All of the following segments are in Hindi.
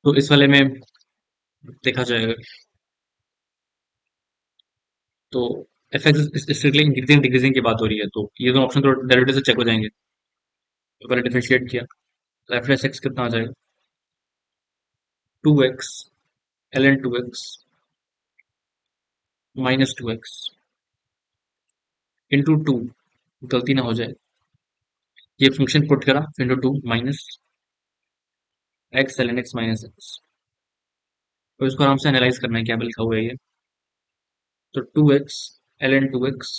तो इस वाले में देखा जाएगा तो F x strictly increasing decreasing की बात हो रही है, तो ये दोनों ऑप्शन तो डेरिवेटिव से चेक हो जाएंगे। तो पहले डिफरेंशिएट किया तो एफ एक्स कितना आ जाएगा, 2x ln 2x minus 2x into 2, गलती ना हो जाए, ये फंक्शन पुट करा into 2 minus x ln x minus x। तो इसको आराम से एनालाइज करना है क्या लिखा हुआ है ये। तो 2x ln 2x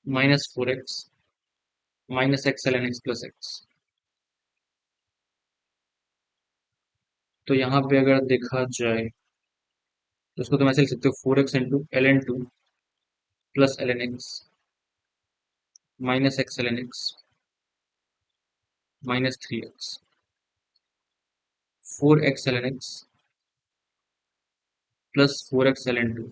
minus 4x minus x ln x plus x। तो यहाँ पे अगर देखा जाए तो इसको तुम ऐसे लिख सकते हो 4x into ln 2 plus ln x minus x ln x minus 3x, 4x ln x plus 4x ln 2,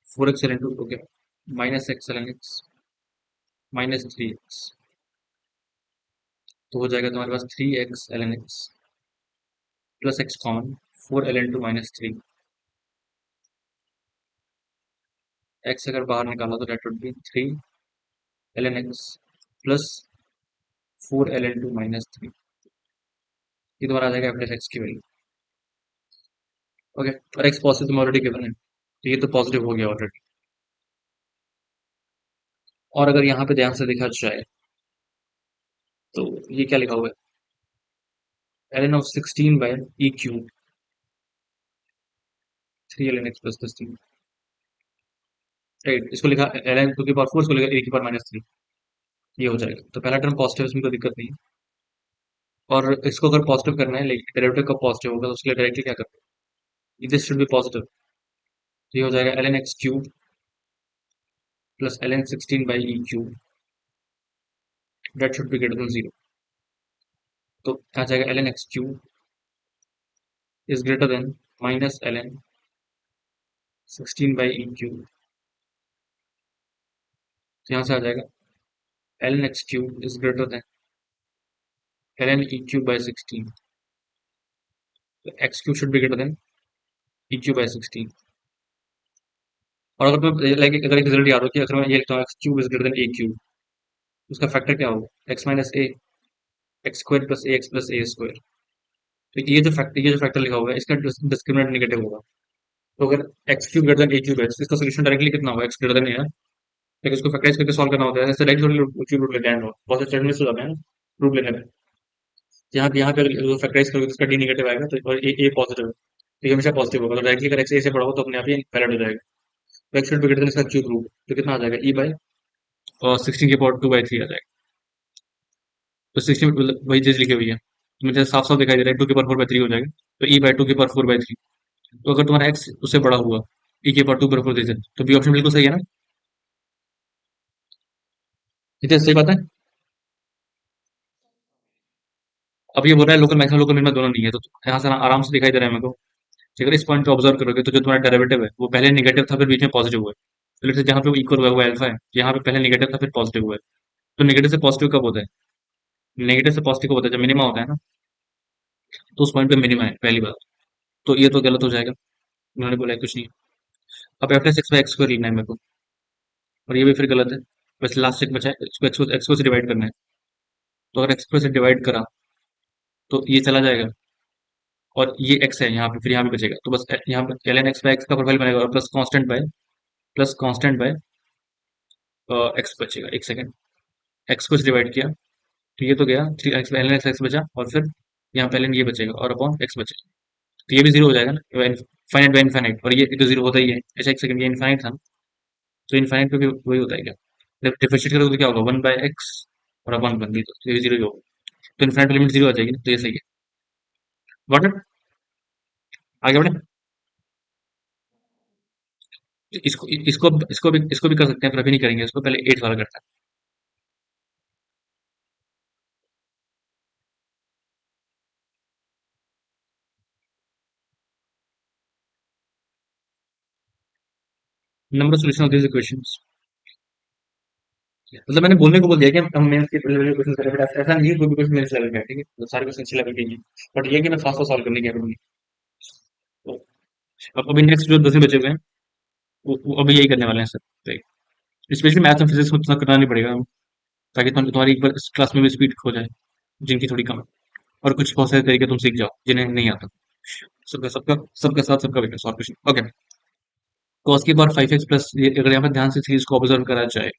4x ln 2 हो गया minus x ln x minus 3x। तो हो जाएगा तुम्हारे पास 3x ln x plus x common 4 ln 2 minus 3। x अगर बाहर निकाला तो that would be 3 ln x plus 4 ln 2 minus 3। ये तुम्हारा आ जाएगा एफ एक्स की वैल्यू। ओके, और एक्स पॉजिटिव तुम ऑलरेडी गिवन है, तो ये तो पॉजिटिव हो गया ऑलरेडी। और अगर यहाँ पे ध्यान से देखा जाए तो ये क्या लिखा हुआ है, ln of 16 by e cube 3 ln x plus 3। Right, इसको लिखा ln टू की पावर 4, इसको लिखा ए की पावर माइनस 3। ये हो जाएगा, तो पहला टर्म पॉजिटिव, इसमें कोई दिक्कत नहीं है। और इसको अगर पॉजिटिव करना है, लाइक डेरिवेटिव का पॉजिटिव होगा, तो उसके लिए डायरेक्टली क्या करते हैं, दिस शुड बी पॉजिटिव। तो ये हो जाएगा ln x cube plus ln 16 by E cube, that should be greater than 0। तो आ जाएगा ln x cube is greater than minus ln 16 by E cube. तो यहाँ से आ जाएगा ln x cube is greater than ln e cube by 16। तो x cube should be greater than e cube by 16। और अगर तुम्हें लाइक अगर एक रिजल्ट याद हो कि अगर मैं ये लिखता हूँ x cube is greater than A cube, उसका फैक्टर क्या होगा, x माइनस ए एक्स स्क्वायर प्लस ए एक्स प्लस ए स्क्वायर। तो ये जो फैक्टर लिखा हुआ है, इसका डिस्क्रिमिनेंट नेगेटिव होगा। तो अगर एक्स क्यूब ग्रेटर देन ए क्यूब है, तो इसका सोल्यूशन डायरेक्टली कितना होगा, एक्स ग्रेटर देन ए है। लेकिन इसको फैक्टराइज करके सॉल्व करना होता है, ऐसे डायरेक्ट क्यूब रूट लेते हैं, बहुत से स्टूडेंट मिस हो जाते हैं रूट लेने में। यहाँ पे अगर फैक्टराइज करोगे तो इसका डी नेगेटिव आएगा, तो और ए पॉजिटिव है, तो ये हमेशा पॉजिटिव होगा। तो डायरेक्टली अगर एक्स ए से बड़ा हो तो अपने आप ही वैलिड हो जाएगा। तो x should be greater than इसका क्यूब रूट, तो कितना आ जाएगा, ई बाई और 16 के पावर 2/3 आ जाएगा। तो 16 वही चीज लिखी हुई है, तो मुझे साफ साफ दिखाई दे रहा है, 2 की पावर 4/3 हो जाएगा। तो ई बाई 2 की पावर 4/3। तो अगर तुम्हारा एक्स उससे बड़ा हुआ, ई के पावर 2/4 तो बी ऑप्शन बिल्कुल सही है ना। इतनी सही बात है। अब ये बोल रहा है लोकल मैक्सिमम लोकल मिनिमम दोनों नहीं है, तो यहाँ से आराम से दिखाई दे रहा है मेरे को कि अगर इस पॉइंट पे ऑब्जर्व करोगे तो जो तुम्हारा डेरिवेटिव है वो पहले नेगेटिव था, फिर बीच में पॉजिटिव हुआ है। तो लेट्स से जहाँ पे वो इक्वल हुआ है वो अल्फा है, यहाँ पे पहले नेगेटिव था फिर पॉजिटिव हुआ है। तो नेगेटिव से पॉजिटिव कब होता है, नेगेटिव से पॉजिटिव कब होता है, जब मिनिमा होता है ना। तो उस पॉइंट पे मिनिमा है पहली बात। तो ये तो गलत हो जाएगा, उन्होंने बोला है कुछ नहीं। अब F x by x square लिखना है मेरे को, और ये भी फिर गलत है। बस लास्ट एक बचा है, इसको एक्स से डिवाइड करना है। तो अगर एक्स से डिवाइड करा तो ये चला जाएगा, और ये एक्स है यहाँ पे, फिर यहाँ भी बचेगा। तो बस यहाँ पे L N X by X का प्रोफाइल बनेगा, और प्लस कांस्टेंट बाय एक्स बचेगा। एक सेकंड, एक्स को डिवाइड किया तो ये तो गया, three X L N X X बचा, और फिर यहाँ पे ln ये बचेगा और अपॉन एक्स बचेगा। तो ये भी जीरो हो जाएगा ना, फाइनाइट बाय इनफाइनाइट, और ये तो जीरो होता ही है। अच्छा एक सेकंड, ये इनफाइनाइट था ना, तो इनफाइनाइट पे भी वही होता है क्या, जब डिफरेंशिएट करोगे तो क्या होगा, 1/x और अपॉन 1 भी, तो ये जीरो ही होगा। तो इनफाइनाइट लिमिट जीरो आ जाएगी ना, तो ये सही है। Got it. आगे बढ़े। इसको भी कर सकते हैं, पर अभी नहीं करेंगे इसको, पहले 8 वाला करते हैं। Number of solution of this equations. मतलब मैंने बोलने को बोल दिया कि हम मेंस के लेवल के क्वेश्चन करें, बट ऐसा नहीं है कोई भी क्वेश्चन मेंस लेवल का है, ठीक है, तो सारे क्वेश्चन अच्छे लेवल के ही हैं, बट ये है कि मैं फास्ट फास्ट सॉल्व करने की है अभी। तो अब अभी नेक्स्ट जो 10 बचे हुए हैं वो अभी यही करने वाले हैं सर। तो स्पेशली मैथ्स और फिजिक्स में इतना करना नहीं पड़ेगा, ताकि तुम्हारी एक बार इस क्लास में भी स्पीड खो जाए, जिनकी थोड़ी कम है, और कुछ बहुत सारे तरीके तुम सीख जाओ जिन्हें नहीं आता। सबका सबका सबका साथ सबका विकास, और कुछ नहीं। ओके। cos की पावर 5x प्लस, अगर यहाँ पर ध्यान से सीरीज को ऑब्जर्व करा जाए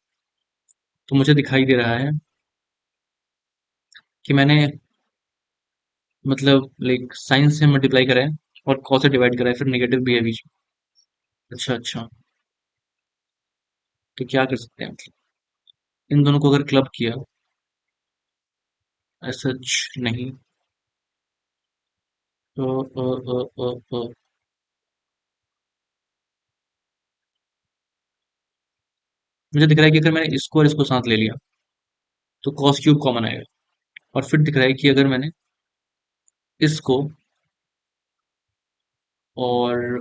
तो मुझे दिखाई दे रहा है कि मैंने मतलब लाइक साइन से मल्टीप्लाई करा है और cos से डिवाइड करा है, फिर नेगेटिव भी है बीच में। अच्छा अच्छा। तो क्या कर सकते हैं मतलब, इन दोनों को अगर क्लब किया, सच नहीं, तो मुझे दिख रहा है कि अगर मैंने इसको और इसको साथ ले लिया तो cos क्यूब कॉमन आएगा, और फिर दिख रहा है कि अगर मैंने इसको और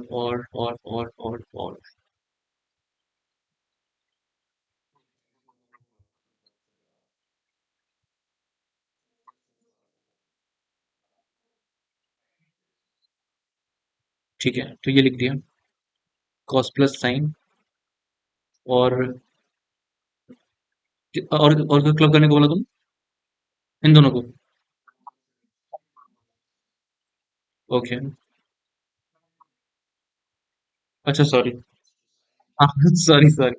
ठीक है, तो ये लिख दिया, cos प्लस साइन, और और क्लब करने को बोला तुम, इन दोनों को। ओके। अच्छा सॉरी। हाँ sorry sorry.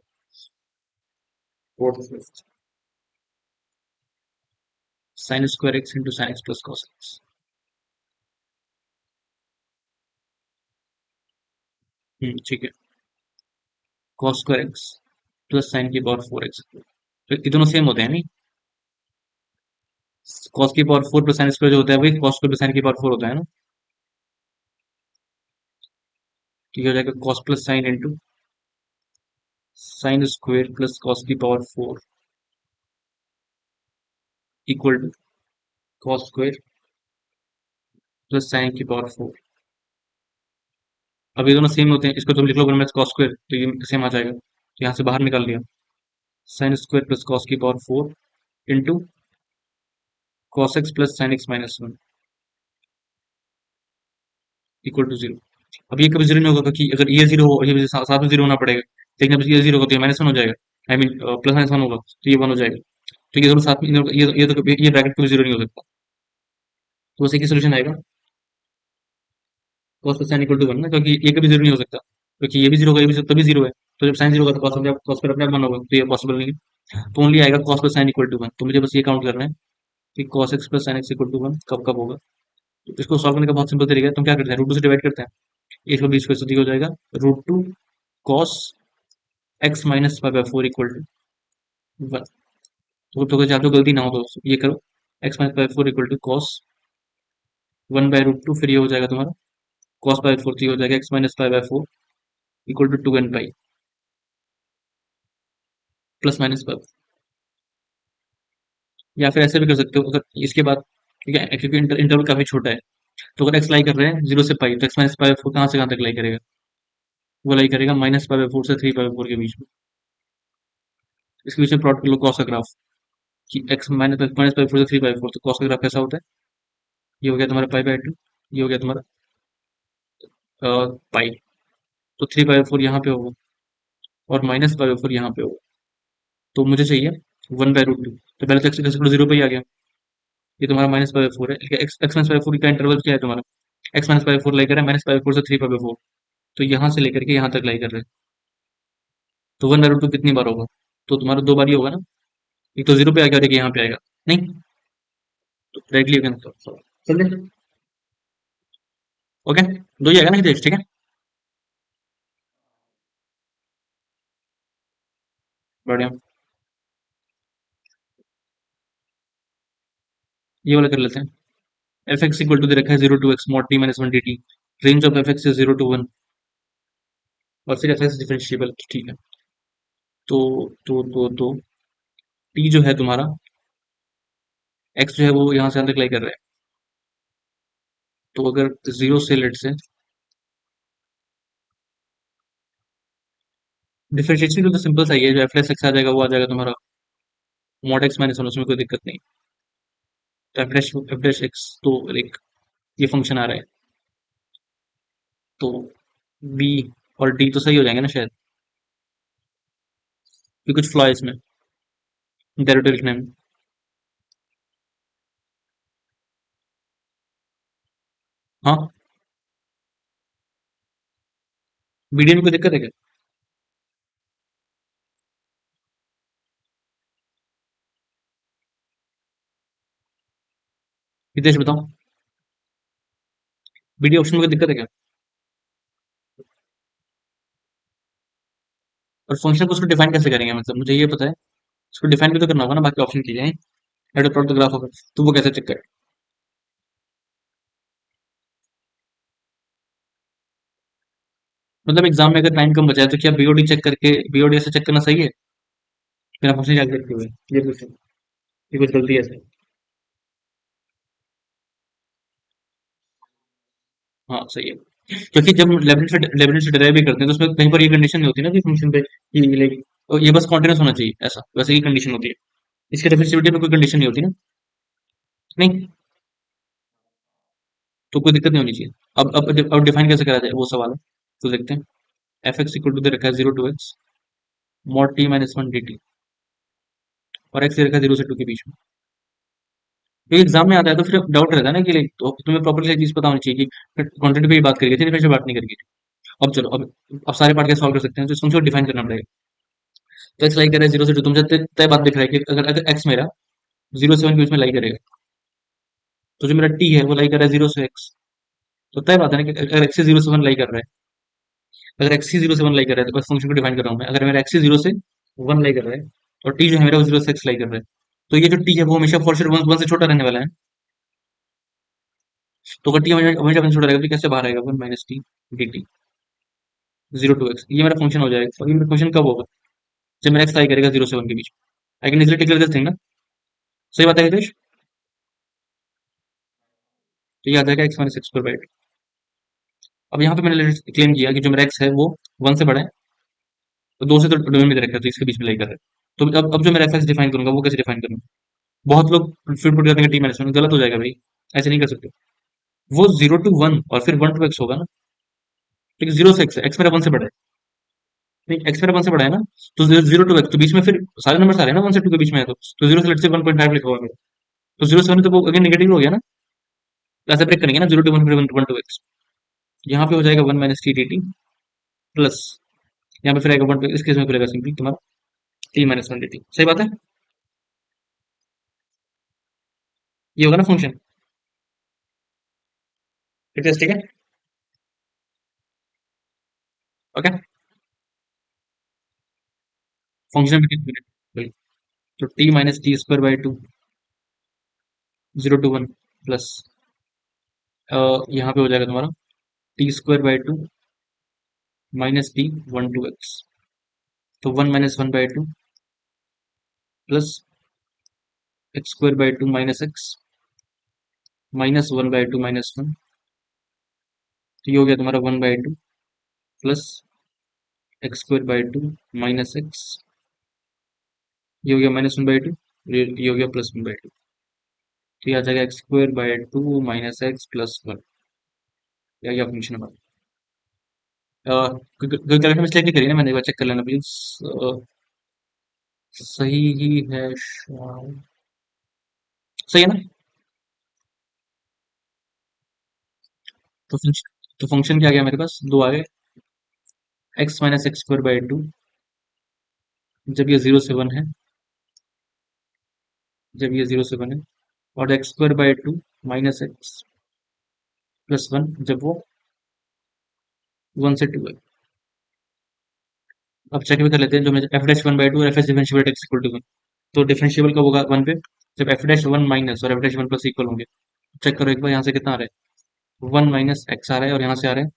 Sine square x into sine x plus cos x. ठीक है। Cos square x plus sine की पावर 4x, तो ये दोनों सेम होते हैं नहीं? कॉस की पावर 4 प्लस साइन स्क्वायर जो होता है वही कॉस स्क्वायर प्लस साइन की पावर 4 होता है ना? तो ये हो जाएगा cos plus sine into sine square plus cos की power 4 equal to cos square plus sine की पावर 4। अब ये दोनों सेम होते हैं, इसको तुम लिख लो में कॉस स्क्वायर, तो ये सेम आ जाएगा, तो यहाँ से बाहर निकाल लिया, साइन स्क्वायर प्लस कॉस की power 4 into cos X plus sine X minus 1 equal to zero. अब ये कभी जीरो नहीं होगा, क्योंकि अगर ये जीरो हो, ये भी साथ में जीरो होना पड़ेगा, लेकिन अब ये जीरो होगा तो ये माइनस वन हो जाएगा, I mean plus minus one होगा तो ये वन हो जाएगा। तो ये दोनों साथ में, ये ब्रैकेट कभी जीरो नहीं हो सकता, तो बस एक ही सोल्यूशन आएगा, cos plus sine equal to one ना, क्योंकि ये कभी जीरो नहीं हो सकता, क्योंकि ये भी जीरो होगा, ये भी तभी जीरो है, तो जब साइन जीरो होगा तो cos पर अपने आप वन होगा, तो ये पॉसिबल नहीं है, तो ओनली आएगा cos plus sine equal to one. तो मुझे बस ये काउंट करना है कि cos X plus sine X equal to one कब कब होगा। तो इसको सॉल्व करने का बहुत सिंपल तरीका है, तुम क्या करते हैं, रूट टू से डिवाइड करते हैं, एक सौ बीस फीसदी हो जाएगा, root two cos x minus five by four equal to one. तो अगर चाहते हो गलती ना हो तो ये करो, x minus by four equal to cos one by root two, फिर ये हो जाएगा तुम्हारा कॉस बाई फोर, तो ये हो जाएगा x minus five by four equal to two n pi plus minus five. या फिर ऐसे भी कर सकते हो, अगर इसके बाद, ठीक है, क्योंकि इंटरवल काफी छोटा है, तो अगर एक्स लाई कर रहे हैं जीरो से पाई, तो एक्स माइनस पाई फोर कहाँ से कहाँ तक लाई करेगा, वो लाई करेगा माइनस पाई बाई फोर से थ्री पाई बाई फोर के बीच में। इसके बीच में प्लॉट कर लो कॉस का ग्राफ, कि x minus minus pi four से थ्री पाई फोर, तो कॉस का ग्राफ कैसा होता है, ये हो गया तुम्हारा पाई बाई टू, ये हो गया तुम्हारा पाई, तो थ्री पाई बाई फोर यहाँ पे होगा और माइनस पाई बाई फोर यहाँ पे होगा, तो मुझे चाहिए वन बाई रूट टू। तो पहले तो एक्स जीरो पे ही आ गया, ये तुम्हारा माइनस पाई बाई फोर है, X X minus pi by four का इंटरवल क्या है तुम्हारा, X minus pi by four lie कर रहा है माइनस पाई बाई फोर से थ्री पाई बाई फोर, तो यहाँ से लेकर के यहाँ तक लाई कर रहे हैं, तो वन बाई रूट टू कितनी बार होगा, तो तुम्हारा दो बार ही होगा ना, एक तो जीरो पे आ गया और एक यहाँ पे आएगा, नहीं, तो directly you can solve. Okay, दो ही आएगा ना, ठीक है, बढ़िया। ये वाला कर लेते हैं, एफ एक्स इक्वल टू दे रखा है zero to x mod t minus one d t, range of f x is zero to one, और फिर एफ एक्स डिफरेंशिएबल, ठीक है। तो टी जो है तुम्हारा, एक्स जो है वो यहाँ से अंदर लाई कर रहा है, तो अगर जीरो से लेट से डिफरेंशिएशन तो सिंपल सा ही है, जो एफ एक्स आ जाएगा वो आ जाएगा तुम्हारा मॉड एक्स माइनस वन, उसमें कोई दिक्कत नहीं। तो एफ डैश एक्स तो लाइक ये फंक्शन आ रहा है, तो बी और डी तो सही हो जाएंगे ना शायद, कि कुछ फ्लॉ है इसमें डेरिवेटिव लिखने में। हाँ, बीडी में कोई दिक्कत है क्या? हितेश बताओ, बीडी ऑप्शन में कोई दिक्कत है क्या? और फंक्शन को उसको डिफाइन कैसे करेंगे, मतलब मुझे ये पता है, उसको डिफाइन भी तो करना होगा ना, बाकी ऑप्शन की जाए एड प्लॉट द ग्राफ होगा, तो वो कैसे चेक करें? मतलब एग्जाम में अगर टाइम कम बचा है तो क्या बीओडी चेक करके बीओडी से चेक करना सही है, मेरा फंक्शन याद रखते हुए? ये कुछ, ये कुछ गलती है सर। हाँ सही है, क्योंकि जब लेबनिज से डिराइव भी करते हैं तो उसमें कहीं पर ये कंडीशन नहीं होती ना कि फंक्शन पे कि लाइक ये बस कॉन्टिन्यूस होना चाहिए, ऐसा वैसे ही कंडीशन होती है। इसकी डिफरेंशिएबिलिटी में कोई कंडीशन नहीं होती ना। नहीं, तो कोई दिक्कत नहीं होनी चाहिए। अब डिफाइन कैसे करा जाए वो सवाल है, तो देखते हैं। एफ एक्स इक्वल टू दे रखा है 0 to x mod t minus one d T, और एक्स दे रखा है 0 से 2 के बीच में। तो एग्जाम में आता है तो फिर डाउट रहता है ना कि लाइक, तो तुम्हें प्रॉपरली चीज पता होनी चाहिए कि क्वांटिटी पे ही बात करेगी थी, फिर से बात नहीं करेगी। अब चलो, अब सारे पार्ट के सॉल्व कर सकते हैं, तो इसको डिफाइन करना पड़ेगा। तो एक्स लाई कर रहा है 0 से 2, तुमसे तय तय बात दिख रहा है कि अगर अगर एक्स मेरा 0 से 1 के बीच में लाई करेगा, तो जो मेरा टी है वो लाई कर रहा है 0 से x, तो तय बात है ना कि अगर एक्स 0 से 1 लाई कर रहा है, अगर एक्स 0 से 1 लाई कर रहा है, तो बस फंक्शन को डिफाइन कर रहा हूँ मैं, अगर मेरा एक्स 0 से 1 लाई कर रहा है और टी जो है मेरा वो 0 से x लाई कर रहा है, तो ये जो टी है वो हमेशा फॉर श्योर 1 से छोटा रहने वाला है। तो अगर टी हमेशा हमेशा 1 से छोटा रहेगा तो कैसे बाहर आएगा 1 - T D T 0 to x, ये मेरा फंक्शन हो जाएगा। और ये मेरा फंक्शन कब होगा, जब मेरा एक्स लाई करेगा 0 से 1 के बीच में। I can easily take this thing ना, सही बात है हितेश? तो ये आ जाएगा x - x²/2। अब यहाँ पे मैंने क्लेम किया कि जो मेरा एक्स है वो 1 से बड़ा है, तो 2 से तो डोमेन में दे रखा है, तो इसके बीच में लाई कर रहा है। तो अब जो मैं रेफरेंस डिफाइन करूंगा वो कैसे डिफाइन करूंगा? बहुत लोग फिर पुट करते हैं टी माइनस वन, गलत हो जाएगा भाई, ऐसे नहीं कर सकते। वो 0 to 1 और फिर 1 to x होगा ना, लेकिन 0 से x है, x मेरा 1 से बड़ा है। नहीं, x मेरा 1 से बड़ा है ना, तो 0 to x, तो बीच में फिर सारे नंबर सारे ना 1 से 2 के बीच में है, तो 0 से 1.5 लिखा हुआ है मेरा, तो 0 से 1 तो वो अगेन नेगेटिव हो गया ना। तो ऐसे ब्रेक करेंगे ना, 0 to 1 फिर 1 to x, यहाँ पे हो जाएगा 1 - t dt प्लस, यहाँ पे फिर आएगा 1 इस केस में फिर सिंपली तुम्हारा t - 1 dt, सही बात है? ये होगा ना फंक्शन, ठीक है। ओके, फंक्शन बिल्कुल। तो t - t² / 2 0 to 1 प्लस, यहाँ पे हो जाएगा तुम्हारा t² / 2 -t 1 to x, तो 1 - 1/2 प्लस x² / 2 -x -1/2 - 1, तो ये हो गया तुम्हारा 1/2 प्लस x² / 2 -x, ये हो गया -1/2, ये हो गया +1/2, तो ये आ जाएगा x² / 2 -x +1। या क्या फंक्शन है? कैलकुलेटर मिस्टेक नहीं करी ना मैंने, एक बार चेक कर लेना प्लीज। सही ही है शायद। सही है ना? तो फंक्शन क्या आ गया मेरे पास, दो आ गए। x - x² / 2, जब ये 0 से 1 है, जब ये 0 से 1 है, और x² / 2 -x +1 जब वो 1 से 2 है। अब चेक भी कर लेते हैं, जो मुझे f'(1/2) और f differentiable x equal to 1, तो डिफरेंशिएबल कब होगा 1 पे, जब f'(1 माइनस और f'(1 प्लस इक्वल होंगे। चेक करो एक बार, यहाँ से कितना आ रहा है, 1 - x आ रहा है, और यहाँ से आ रहा है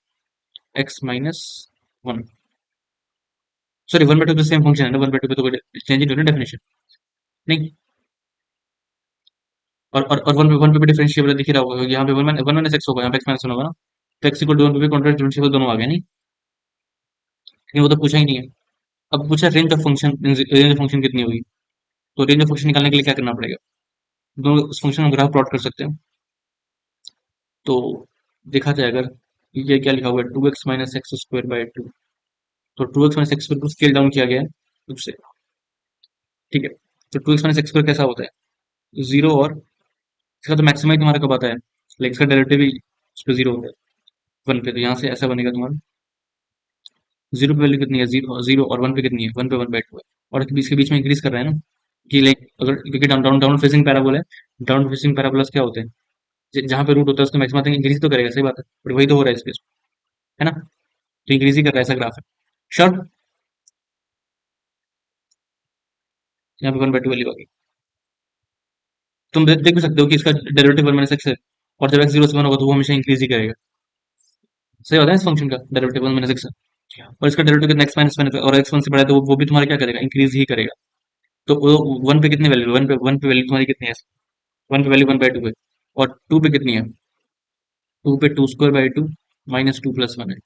x - 1। सॉरी, 1/2 तो सेम फंक्शन है ना, 1/2 पे तो कोई चेंज नहीं हो रहा डेफिनेशन। नहीं, और 1 पे भी डिफरेंशिएबल दिख ही रहा होगा, यहाँ पे 1 - x होगा, यहाँ पे x - 1 होगा ना, तो x इक्वल टू 1 पे भी कॉन्ट्रा डिफरेंशिएबल दोनों आ गए नहीं, लेकिन वो तो पूछा ही नहीं है। अब पूछा range of function, range of function कितनी होगी, तो रेंज ऑफ फंक्शन निकालने के लिए क्या करना पड़ेगा, दोनों उस फंक्शन का ग्राफ प्लॉट कर सकते हैं। तो देखा जाए अगर, ये क्या लिखा हुआ है, 2x - x² / 2। तो 2x - x² को स्केल डाउन किया गया है 2 से। ठीक है, तो 2x - x² कैसा होता है, जीरो, और इसका तो मैक्सिमम ही तुम्हारा कब आता है, लाइक इसका डेरिवेटिव भी उस पे जीरो होता है, वन पे। तो यहाँ से ऐसा बनेगा तुम्हारा, जीरो पे वैल्यू कितनी है, जीरो जीरो, और वन पे कितनी है, वन पे 1/2 है। और इसके बीच में इंक्रीज कर रहा है ना, कि लाइक अगर, क्योंकि down down down facing parabola है, डाउन फेसिंग पैराबोलास क्या होते हैं, जहाँ पे रूट होता है उसका मैक्सिमम तक इंक्रीज तो करेगा, सही बात है, बट वही तो हो रहा है इस केस में, है ना। तो इंक्रीज ही कर रहा है, ऐसा ग्राफ है। श्योर, यहाँ पे 1/2 वैल्यू आ गई। तुम देख भी सकते हो कि इसका डेरिवेटिव 1 - x है, और जब x 0 से 1 होगा तो वो हमेशा इंक्रीज ही करेगा। सही होता है इस फंक्शन का डेरिवेटिव 1 - x है, और इसका डेरिवेटिव कितना, x - 1 है, और x 1 से बड़ा है तो वो भी तुम्हारा क्या करेगा, इंक्रीज ही करेगा। तो वो वन पे कितनी वैल्यू, वन पे वैल्यू तुम्हारी कितनी है, वन पे वैल्यू 1/2 है, और टू पे कितनी है, टू पे 2² / 2 -2 + 1 है।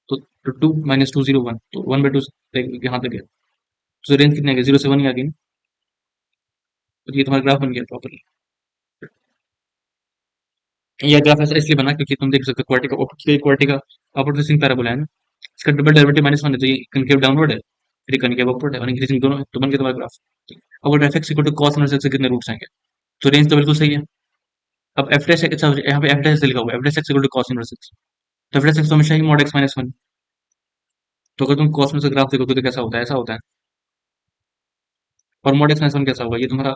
तो 2 - 2 0 1, तो 1/2 यहाँ तक है। तो रेंज कितने आ गई, 0 से 1 ही आ गई ना। तो ये तुम्हारा ग्राफ बन गया प्रॉपरली। यह ग्राफ ऐसा इसलिए बना क्योंकि तुम देख सकते हो क्वार्टी का अपवर्ड फेसिंग पैराबोला है ना, इसका डबल डेरिवेटिव -1 है, तो ये कनकेव डाउनवर्ड है, फिर ये कनकेव अपवर्ड है, और इंक्रीजिंग दोनों है, तो बन गया तुम्हारा ग्राफ। अब अगर f(x) = cos इनवर्स x से कितने रूट्स आएंगे, तो रेंज तो बिल्कुल सही है। अब f डैश अच्छा, यहाँ पे f डैश लिखा हुआ है, f dash x = cos inverse x, तो f डैश x तो हमेशा ही mod x - 1। तो अगर तुम cos में से ग्राफ देखोगे तो कैसा होता है, ऐसा होता है। और mod x - 1 कैसा होगा, ये तुम्हारा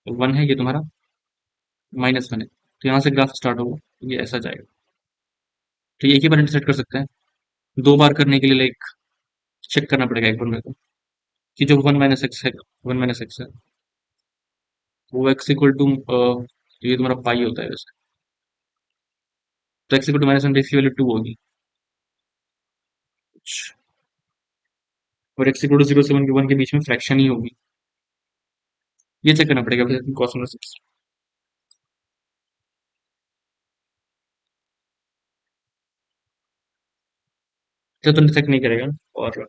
1 है, ये तुम्हारा -1 है, तो यहाँ से ग्राफ स्टार्ट होगा, ये ऐसा जाएगा। तो ये एक ही बार इंटरसेक्ट कर सकते हैं, दो बार करने के लिए लाइक चेक करना पड़ेगा एक बार मेरे को, कि जो 1 - x है, 1 - x है, वो x = ये तुम्हारा पाई होता है वैसे, तो x -1 इसकी वैल्यू 2 होगी, और x = 0 से 1 के बीच में फ्रैक्शन ही होगी। ये चेक करना पड़ेगा फिर cos इनवर्स x। तो इंटरसेक्ट नहीं करेगा। और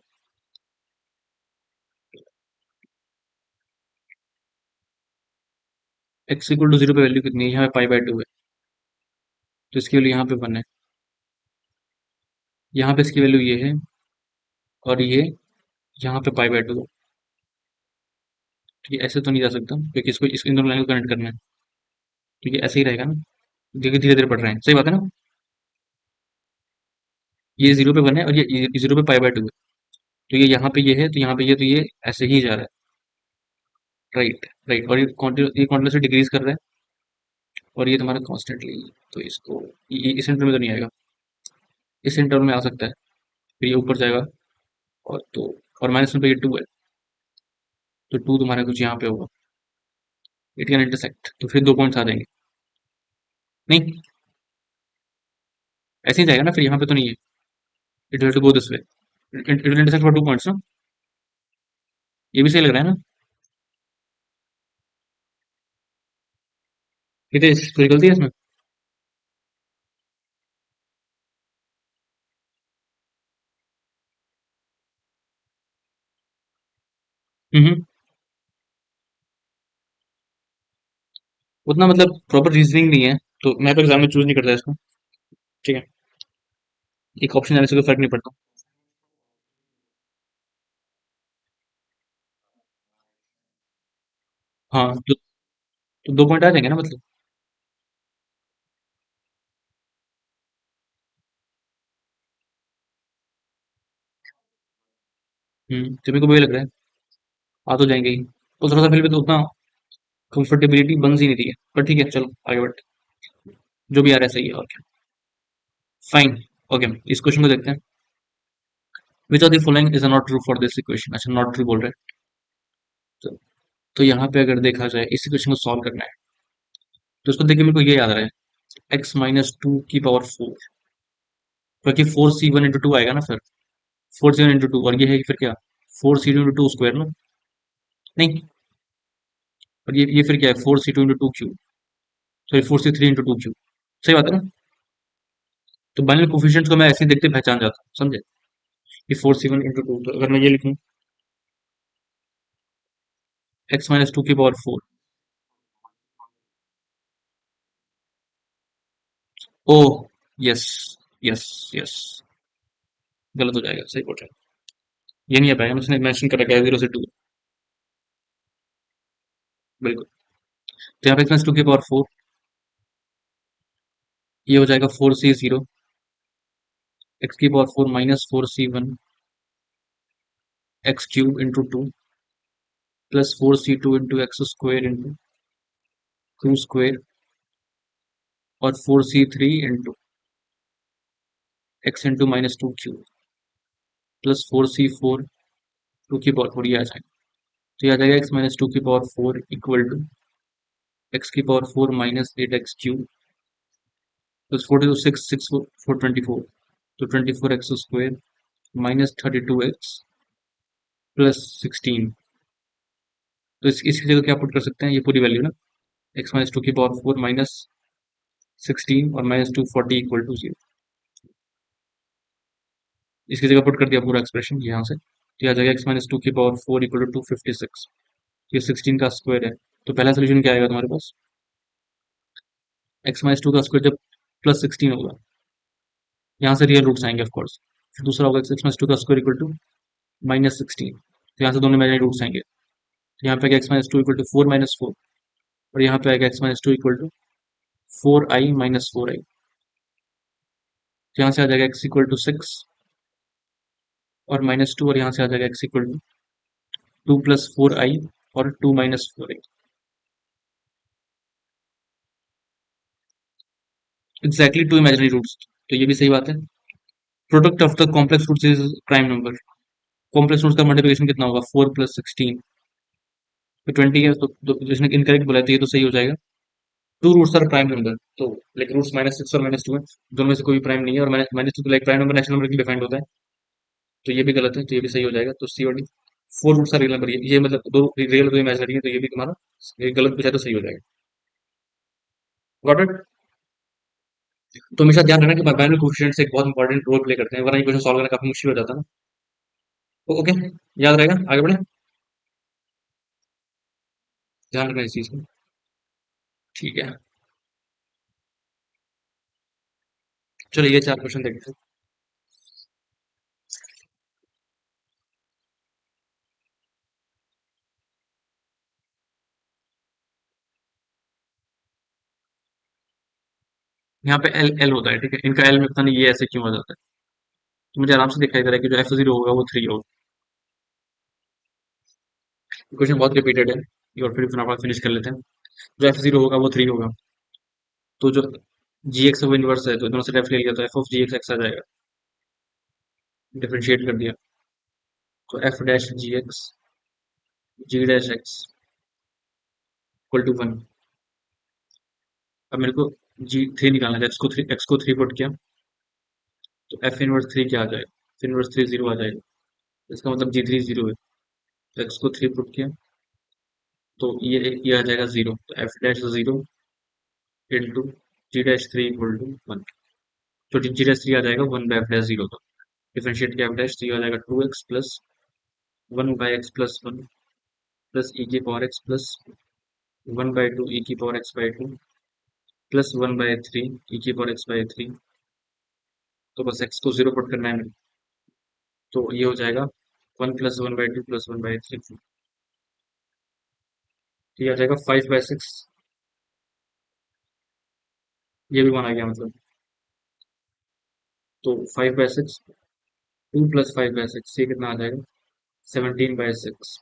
x = 0 पे वैल्यू कितनी है, यहाँ पे π/2 है, तो इसकी वैल्यू यहाँ पे 1 है, यहाँ पे इसकी वैल्यू ये है, और ये यहाँ पे π/2 है। ठीक है, ऐसे तो नहीं जा सकता क्योंकि इसको इन दोनों लाइन को कनेक्ट करना है। ठीक है, ऐसे ही रहेगा ना, क्योंकि धीरे धीरे बढ़ रहे हैं, सही बात है ना। ये 0 पे 1 है, और ये 0 पे π/2 है, तो ये यहाँ पे ये है, तो यहाँ पे ये, तो ये ऐसे ही जा रहा है, राइट राइट, और ये कॉन्टिन्यूसली डिक्रीज कर रहा है, और ये तुम्हारा कॉन्स्टेंटली। तो इसको इस इंटरवल में तो नहीं आएगा, इस इंटरवल में आ सकता है, फिर ये ऊपर जाएगा, और तो, और -1 पे ये 2 है, तो 2 तुम्हारा कुछ यहाँ पे होगा, इट कैन इंटरसेक्ट, तो फिर 2 पॉइंट्स आ जाएंगे। नहीं, ऐसे ही जाएगा ना, फिर यहाँ पे तो नहीं है, it will to go this way, it will intersect for 2 points ना। ये भी सही लग रहा है ना। हितेश कोई गलती है इसमें। हम्म, उतना मतलब प्रॉपर रीजनिंग नहीं है, तो मैं तो एग्जाम में चूज नहीं करता इसको। ठीक है, एक ऑप्शन आने से कोई फर्क नहीं पड़ता। हाँ, तो 2 पॉइंट आ जाएंगे ना मतलब। तो मेरे को वही लग रहा है, आ तो जाएंगे ही, तो थोड़ा सा फिर भी तो उतना कंफर्टेबिलिटी बन सी नहीं रही है, पर ठीक है चलो आगे बढ़ते हैं। जो भी आ रहा है सही है, और क्या। फाइन। ओके, इस क्वेश्चन को देखते हैं। Which of the following is not true for this equation, अच्छा नॉट ट्रू बोल रहे हैं। तो यहाँ पे अगर देखा जाए, इस इक्वेशन को सॉल्व करना है, तो इसको देख के मेरे को ये याद आ रहा है, x - 2 की पावर 4, क्योंकि 4c1 × 2 आएगा ना फिर, 4c1 × 2, और ये है फिर क्या, 4c2 × 2 स्क्वायर ना। नहीं, और ये फिर क्या है, 4c2 × 2 cube, sorry 4c3 × 2 cube. सही बात है ना। तो बाइनरी कोफिशिएंट्स को मैं ऐसे ही देखते पहचान जाता हूँ, समझे, कि 4c1 × 2, तो अगर मैं ये लिखूँ, एक्स माइनस टू की पावर फोर। ओ यस यस यस, गलत हो जाएगा, सही बोल रहे हैं। ये नहीं आ पाएगा, उसने मेंशन कर रखा है 0 से 2। बिल्कुल। तो यहाँ पे एक्स माइनस टू की पावर फोर, ये हो जाएगा 4c0, एक्स की power four minus 4c1, X cube into two plus 4c2 into X square into two square और 4c3 into X into minus two cube plus 4c4 two की पावर फोर, ये आ जाएगा। तो ये आ जाएगा एक्स माइनस टू की power four equal to X की power four minus eight X cube plus four two six, six four 24, तो 24 x square minus 32 x plus 16। तो इसकी जगह क्या पुट कर सकते हैं, ये पूरी वैल्यू ना, एक्स माइनस टू की पावर फोर माइनस 16 और minus two 40 equal to zero. इसकी जगह पुट कर दिया पूरा एक्सप्रेशन यहाँ से, तो आ जाएगा एक्स माइनस टू की पावर फोर इक्वल टू 256। ये 16 का स्क्वायर है, तो पहला सोल्यूशन क्या आएगा तुम्हारे पास, एक्स माइनस टू का स्क्वायर जब प्लस 16 होगा, यहाँ से रियल रूट्स आएंगे ऑफकोर्स। फिर दूसरा होगा एक्स माइनस टू का स्क्वायर इक्वल टू माइनस 16, तो यहाँ से दोनों इमेजिनरी रूट्स आएंगे। तो यहाँ पे आएगा X minus two equal to four minus four, और यहाँ पे आएगा X minus two equal to four I minus four I. तो यहाँ से आ जाएगा एक्स इक्वल टू सिक्स और माइनस टू, और यहाँ से आ जाएगा X equal to two plus four I और two minus four I. Exactly two imaginary roots, तो ये भी सही बात है। Product of the complex roots is prime number. Complex roots का मल्टीप्लिकेशन कितना होगा, फोर प्लस सिक्सटीन, तो 20 है, तो जिसने इनकरेक्ट बोला है, तो ये तो सही हो जाएगा। Two roots are prime number, तो लाइक रूट्स माइनस सिक्स और माइनस टू है, दोनों में से कोई प्राइम नहीं है, और माइनस टू तो like prime number natural number की डिफाइंड होता है, तो ये भी गलत है, तो ये भी सही हो जाएगा। तो सी और d, four roots are real number, ये मतलब दो रियल दो इमेजिनरी है, तो ये भी तुम्हारा ये गलत पूछा तो सही हो जाएगा। Got it. तो हमेशा ध्यान रखना कि बाइनरी कोएफिशिएंट्स एक बहुत इंपॉर्टेंट रोल प्ले करते हैं, वरना ये क्वेश्चन सॉल्व करना काफी मुश्किल हो जाता है ना। ओके, याद रहेगा, आगे बढ़े, ध्यान रखना इस चीज को। ठीक है, चलो ये चार क्वेश्चन देखते हैं। यहाँ पे एल एल होता है, ठीक है, इनका एल में पता नहीं ये ऐसे क्यों आ जाता है। तो मुझे आराम से दिखाई दे रहा है कि जो एफ जीरो होगा वो थ्री होगा। क्वेश्चन बहुत रिपीटेड है, और फिर फटाफट फिनिश कर लेते हैं। जो एफ जीरो होगा वो थ्री होगा, तो जो जी एक्स वो इनवर्स है, तो दोनों से डेफ ले लिया, तो f of g x x आ जाएगा, डिफरेंशिएट कर दिया, तो f dash g x g dash x equal to one. अब मेरे को जी थ्री निकालना है, एक्स को थ्री पुट किया, तो एफ इनवर्स थ्री क्या आ जाएगा, एफ इनवर्स थ्री जीरो आ जाएगा, इसका मतलब जी थ्री जीरो है। तो एक्स को थ्री पुट किया, तो ये आ जाएगा जीरो, तो f dash zero into g dash three equal to one. तो जी डैश थ्री आ जाएगा one by f dash zero का, डिफरेंशिएट किया एफ डैश, तो ये आ जाएगा two x plus one by x plus one plus e की power x plus one by two e की power x by two plus one by three e की पावर एक्स बाय थ्री। तो बस एक्स को जीरो पुट करना है हमें, तो ये हो जाएगा one plus one by two plus one by three, तो ये आ जाएगा फाइव बाय सिक्स। ये भी वन आ गया मतलब, तो five by six, two plus five by six, ये कितना आ जाएगा, 17/6।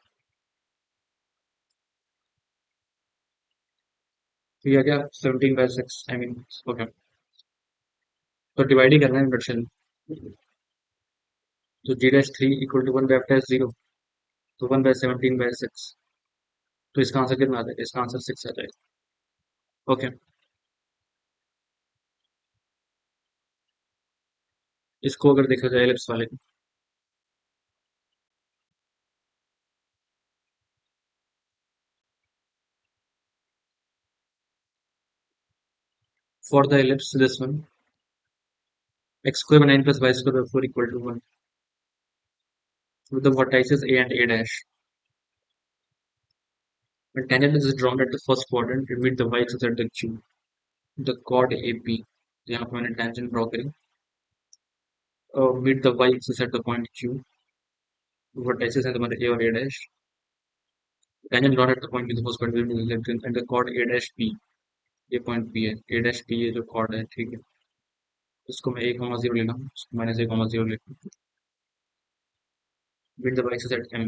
तो ये आ गया 17/6, आई मीन ओके। तो डिवाइड ही करना है इंडक्शन, तो g dash three equal to one by dash zero, तो वन बाय 17/6, तो इसका आंसर कितना आ जाएगा, इसका आंसर सिक्स आ जाएगा। ओके, इसको अगर देखा जाए एलिप्स वाले को, for the ellipse this one, x square by nine plus y square by four equal to one, with the vertices a and a dash, When tangent is drawn at the first quadrant, it with the y-axis at the q. The chord AP, यहाँ पे मैंने tangent draw करी, with the y-axis at the point q. Vertices हैं तुम्हारे a और a dash. Tangent drawn at the point with the first quadrant and the chord a dash p. ये पॉइंट पी है, ए डैश पी ये जो कॉर्ड है, ठीक है। इसको मैं ए कॉमा जीरो लेना, इसको माइनस ए कॉमा जीरो लेना, meet the axis at m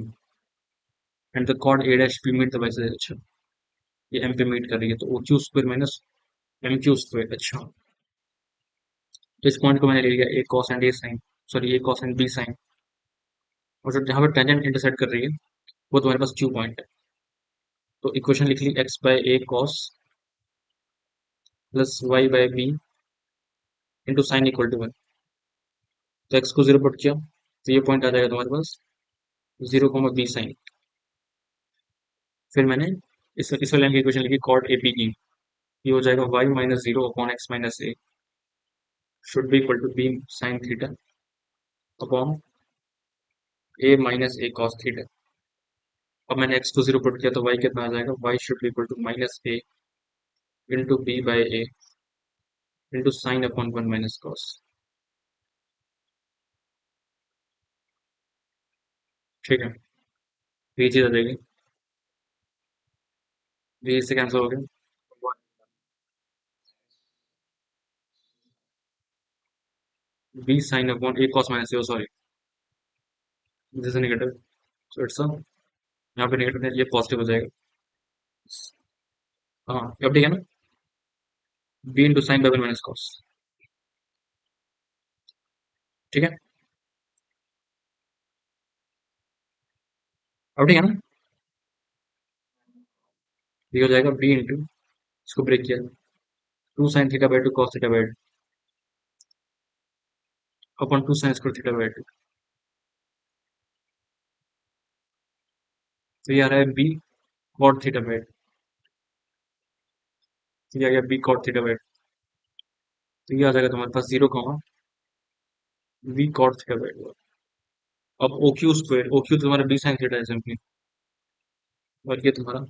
and the chord a dash p meet the axis. अच्छा, ये एम पे मीट कर रही है, तो o Q square minus M Q square. अच्छा, तो इस पॉइंट को मैंने ले लिया a cos and a sine, sorry a cos and b sine, और जो जहाँ पर टेंजेंट इंटरसेक्ट कर रही है वो तुम्हारे पास क्यू पॉइंट है। तो इक्वेशन लिख ली x by a cos plus y by b into sine equal to one. तो एक्स को जीरो पुट किया तो ये पॉइंट आ जाएगा तुम्हारे पास जीरो कोमा बी साइन। फिर मैंने इस वाले की इक्वेशन लिखी कॉट ए पी की, ये हो जाएगा y minus zero upon x minus a should be equal to b sine theta upon a minus a cos theta. अब मैंने एक्स को जीरो पुट किया तो वाई कितना आ जाएगा, y should be equal to minus a into b by a into sine upon one minus cos. ठीक है, तो ये चीज आ जाएगी, ये इससे कैंसिल हो गया। B sine upon a cos minus a, sorry this is negative, so it's यहाँ पे नेगेटिव है, ये पॉजिटिव हो जाएगा। हाँ, अब ठीक है ना, b into sine by one minus cos. ठीक है, अब ठीक है ना, ये हो जाएगा बी इंटू, इसको ब्रेक किया, two sine theta by two cos theta by two upon two sine square theta by two. तो ये आ रहा है b cot theta by two, तो ये आ गया b cot theta by two. तो ये आ जाएगा तुम्हारे पास zero comma b cot theta by two. अब o Q square, o q तुम्हारा बी साइन थीटा है सिंपली, और ये तुम्हारा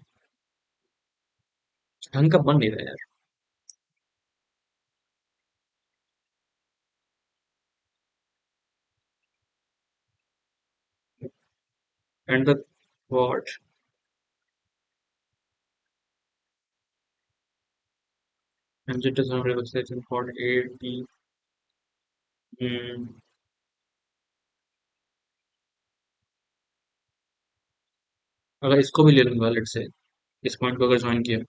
ढंग का बन नहीं रहा यार। And the cot tangent is not represented called a t। अगर इसको भी ले लूंगा लेट से, इस पॉइंट को अगर ज्वाइन किया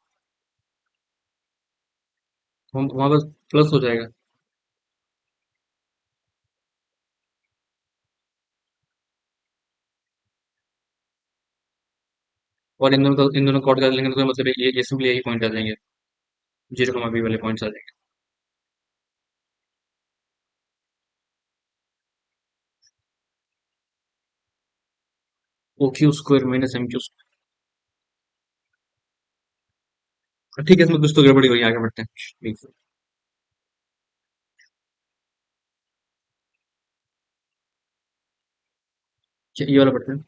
तो हम वहां पर प्लस हो जाएगा, और इन दोनों कॉर्ड कर लेंगे तो मतलब ये सिंपली यही पॉइंट आ जाएंगे, जीरो कॉमा बी वाले पॉइंट्स आ जाएंगे। O Q square minus M Q square. ठीक है, इसमें कुछ तो गड़बड़ी हुई, आगे बढ़ते हैं। ठीक है, ये वाला पढ़ते हैं।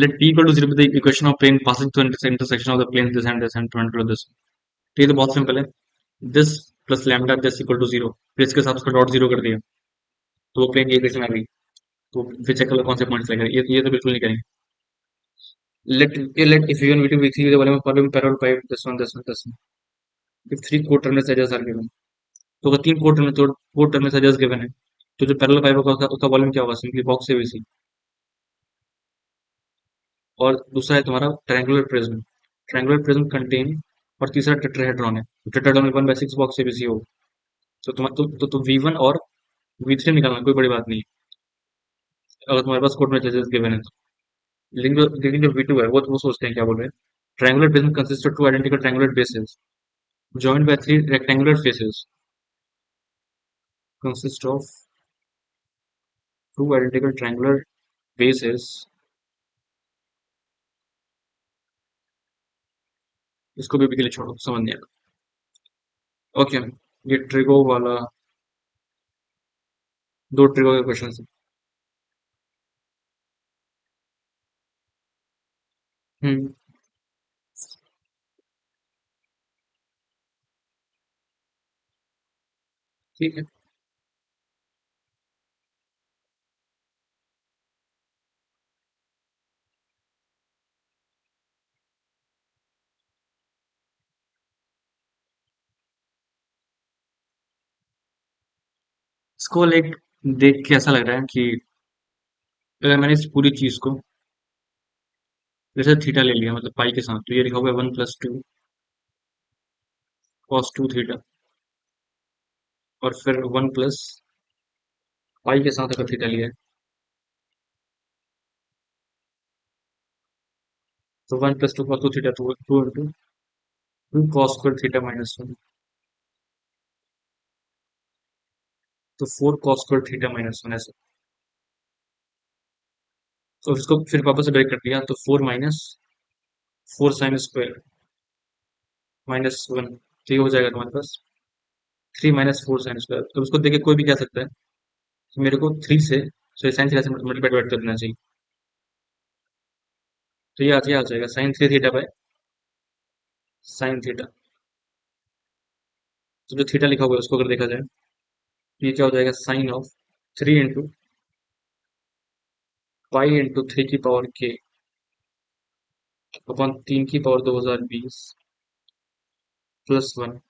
Let p equal to zero the equation of plane passing through intersection of the plane this and this and this. ठीक है, तो बहुत सिंपल है, this plus lambda this equal to zero, फिर इसके साथ उसका डॉट जीरो कर दिया तो वो प्लेन की इक्वेशन आ गई। तो फिर चेक कर लो कौन से पॉइंट्स लगेंगे, ये तो बिल्कुल नहीं करेंगे। let if v1 v2 v3 the volume of problem parallel pipe this one if three co-terminal edges are given। तो अगर तीन co-terminal edges given है तो जो पैरेलल पाइप होगा उसका वॉल्यूम क्या होगा, सिंपली बॉक्स एबीसी। और दूसरा है तुम्हारा triangular prism, triangular prism contain, और तीसरा टेट्राहेड्रॉन है, tetrahedron one by six box ABC हो। तो तो V1 और V3 निकालना कोई बड़ी बात नहीं है अगर तुम्हारे पास कोऑर्डिनेट एजेस गिवन है तो। लेकिन जो V2 है वो सोचते हैं क्या बोल रहे हैं, triangular prism consist of two identical triangular bases joined by three rectangular faces, consist of two identical triangular bases। इसको भी के लिए छोड़ो, समझ नहीं आया। ओके, ये ट्रिगो वाला, दो ट्रिगो के क्वेश्चन है। हम्म ठीक है। इसको लाइक देख के ऐसा लग रहा है कि अगर मैंने इस पूरी चीज को जैसे थीटा ले लिया मतलब पाई के साथ, तो ये लिखा हुआ है 1+2 cos 2 थीटा, और फिर 1 प्लस पाई के साथ अगर थीटा लिया है, तो 1+2 cos 2 थीटा, तो 2 into 2 cos square theta minus 1, तो 4 cos स्क्वायर थीटा माइनस 1 ऐसे। तो इसको फिर वापस से ब्रेक कर दिया, तो 4 माइनस 4 साइन स्क्वायर माइनस 1, तो ये हो जाएगा तुम्हारे पास 3 - 4 साइन स्क्वायर। तो उसको देख के कोई भी कह सकता है कि मेरे को 3 से साइन थीटा से मल्टीप्लाई डिवाइड कर देना चाहिए। तो ये आ जाएगा sin 3 theta by sin theta. तो जो थीटा लिखा हुआ है उसको अगर देखा जाए, तो ये क्या हो जाएगा, sine of 3 into pi into 3 की पावर k अपॉन 3 की power 2020 +1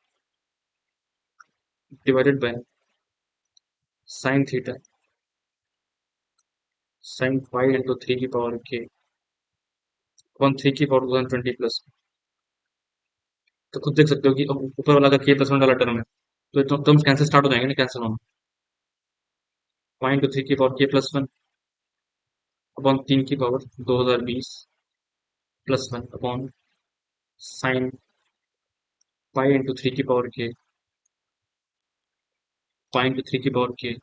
divided by sin 3 sin pi into 3 की पावर k अपॉन 3 की पावर 2020 प्लस। तो खुद देख सकते हो कि अब ऊपर वाला का k+1 वाला टर्म है, तो टर्म्स कैंसिल स्टार्ट हो जाएंगे ना, कैंसिल होना। पाई इंटू 3 की पावर k+1 अपॉन 3 की power 2020 +1 upon sine pi into 3 की पावर k पाई इंटू 3 की पावर k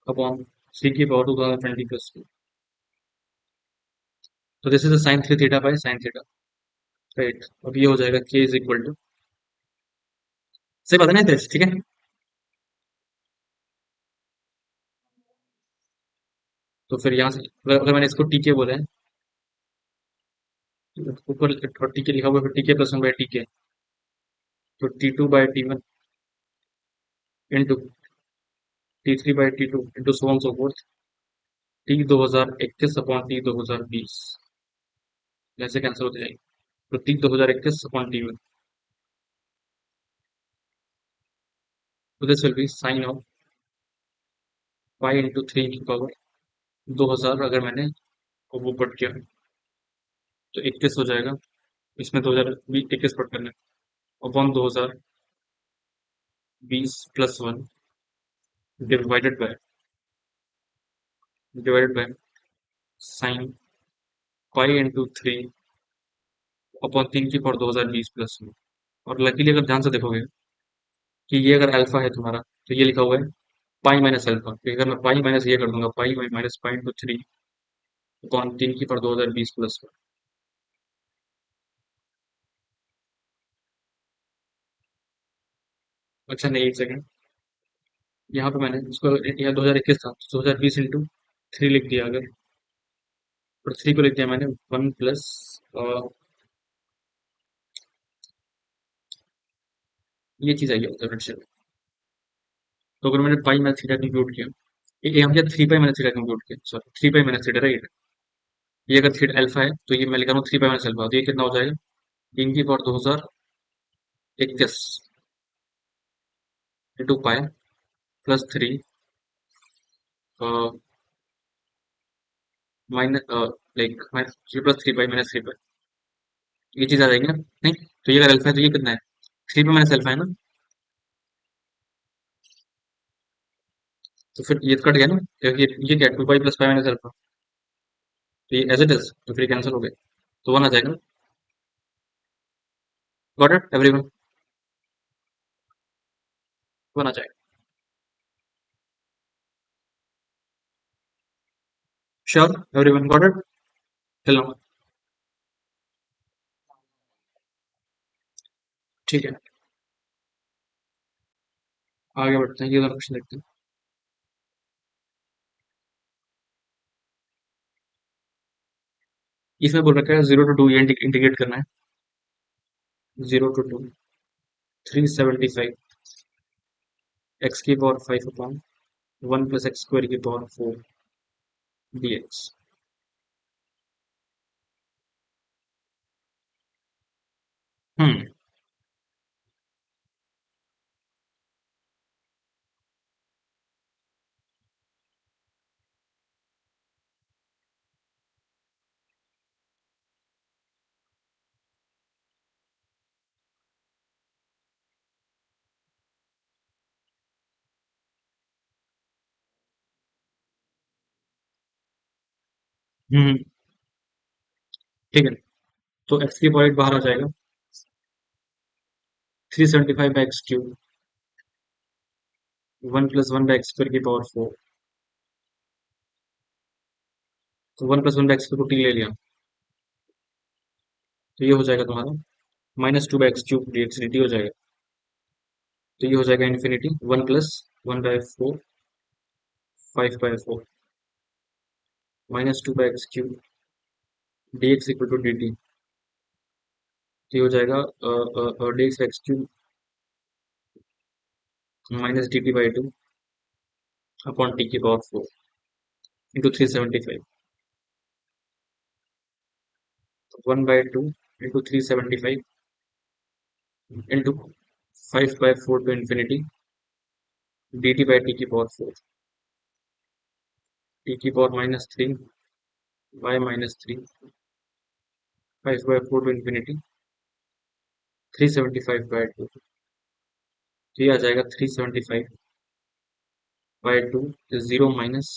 अपॉन 3 की पावर 2020 +2। तो this is sine 3 theta by sine theta, right. अब ये हो जाएगा k इज इक्वल टू, सही बात है ना हितेश, ठीक है। तो फिर यहाँ से अगर मैंने इसको टी के बोला है, तो ऊपर टी के लिखा हुआ है, फिर टी के+1/टी के, तो T2/T1 into T3/T2 into so on so fourth T2021 upon T2020, जैसे कैंसिल होते जाएंगे। तो T2021 अपॉन T1, तो this will be sine of pi into 3 की पावर 2000, अगर मैंने वो पुट किया तो 21 हो जाएगा। इसमें 2021 पुट करना है, upon 2020 +1 divided by sine pi into 3 upon 3 की पावर 2020 +1। और लकीली अगर ध्यान से देखोगे कि ये अगर अल्फा है तुम्हारा, तो ये लिखा हुआ है पाई माइनस अल्फा, तो अगर मैं पाई माइनस ये कर दूंगा, pi minus pi into 3 upon 3 की पावर 2020 +1। अच्छा नहीं, एक सेकंड, यहाँ पे मैंने इसको, यहाँ 2021 था, 2020 इंटू 3 लिख दिया अगर, और 3 को लिख दिया मैंने 1 प्लस ये चीज आई है फिर। तो अगर मैंने पाई माइनस थीटा कंप्यूट किया, यहाँ पे 3 पाई माइनस थीटा कंप्यूट किया, sorry 3 pi minus theta, right. ये अगर थीटा अल्फा है तो ये मैं लिख रहा हूँ 3 पाई माइनस अल्फा, तो ये कितना हो जाएगा, 3 की power 2021 into pi +3 minus like three +3 पाई - 3 पाई, ये चीज आ जाएगी ना, नहीं। तो ये अगर अल्फा है तो ये कितना है, 3 पाई माइनस अल्फा है ना। तो फिर ये तो कट गया ना, क्योंकि ये क्या 2 पाई + पाई - अल्फा, तो ये एज इट इज, तो फिर कैंसिल हो गया, तो 1 आ जाएगा। गॉट इट एवरीवन, 1 आ जाएगा। श्योर एवरीवन गॉट इट, चलो ठीक है, आगे बढ़ते हैं, ये वाला क्वेश्चन देखते हैं। इसमें बोल रखा है 0 to 2 ये इंटीग्रेट करना है, 0 to 2 375 एक्स की power 5 upon 1 plus x square की पावर 4 dx। हम्म। हम्म। ठीक है, तो एक्स की पावर 8 बाहर आ जाएगा, 375 by x cube, 1 plus 1 by x square की पावर 4। तो 1 प्लस 1 बाई एक्स स्क्वायर को टी ले लिया, तो ये हो जाएगा तुम्हारा minus 2 by x cube d x d t हो जाएगा। तो ये हो जाएगा infinity 1 plus 1 by 4 5 by 4 minus 2 by x cube d x equal to d t. तो ये हो जाएगा d x x cube minus d t by 2 upon t की पावर 4 इंटू 375। तो 1 by 2 into 375 into 5 by 4 to infinity d t by t की पावर 4 टी की power minus 3 by minus 3 5 by 4 to infinity 375 by 2। तो ये आ जाएगा 375 बाई 2, 0 माइनस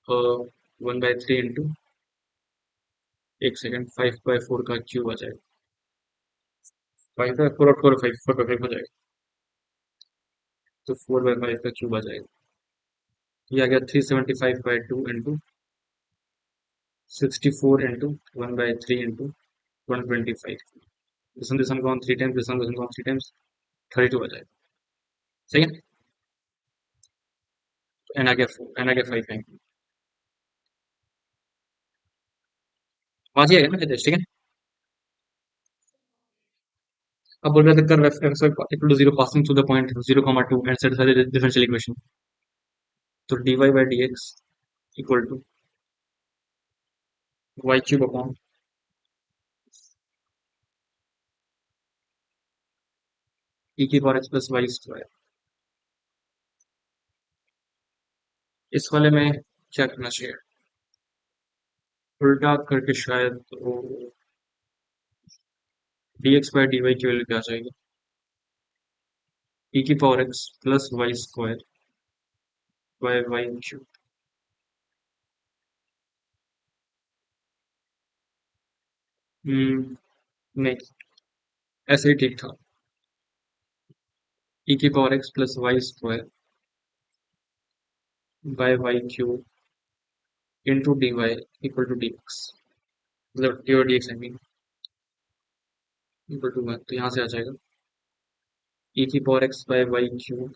1 बाई 3 इंटू, एक सेकेंड, 5 बाई 4 का क्यूब आ जाएगा, 5 बाई 4 और 4 बाई 5 हो जाएगा, तो 4 बाई 5 का क्यूब आ जाएगा। ये आ गया 375 by 2 into 64 into 1 by 3 into 125। This one को 3 टाइम्स, दिस वन को 3 टाइम्स, 32 आ जाएगा। सही है, तो एन आ गया 4, एन आ गया 5 है। वहां आएगा ना फिर, ठीक है। अब बोल रहे थे कर x equal to 0 passing through the point 0, 2 and satisfy the differential equation. तो dy by d x equal to y cube upon e की power x plus y square. इस वाले में क्या करना चाहिए, उल्टा करके शायद तो dx बाई dy की वैल्यू क्या आ जाएगी, e की power x plus y square by y cube. नहीं, ऐसे ही ठीक था, e की power x plus y square by y cube into d y equal to d x, मतलब डी और d x I mean equal to one. तो यहाँ से आ जाएगा e की power x by y cube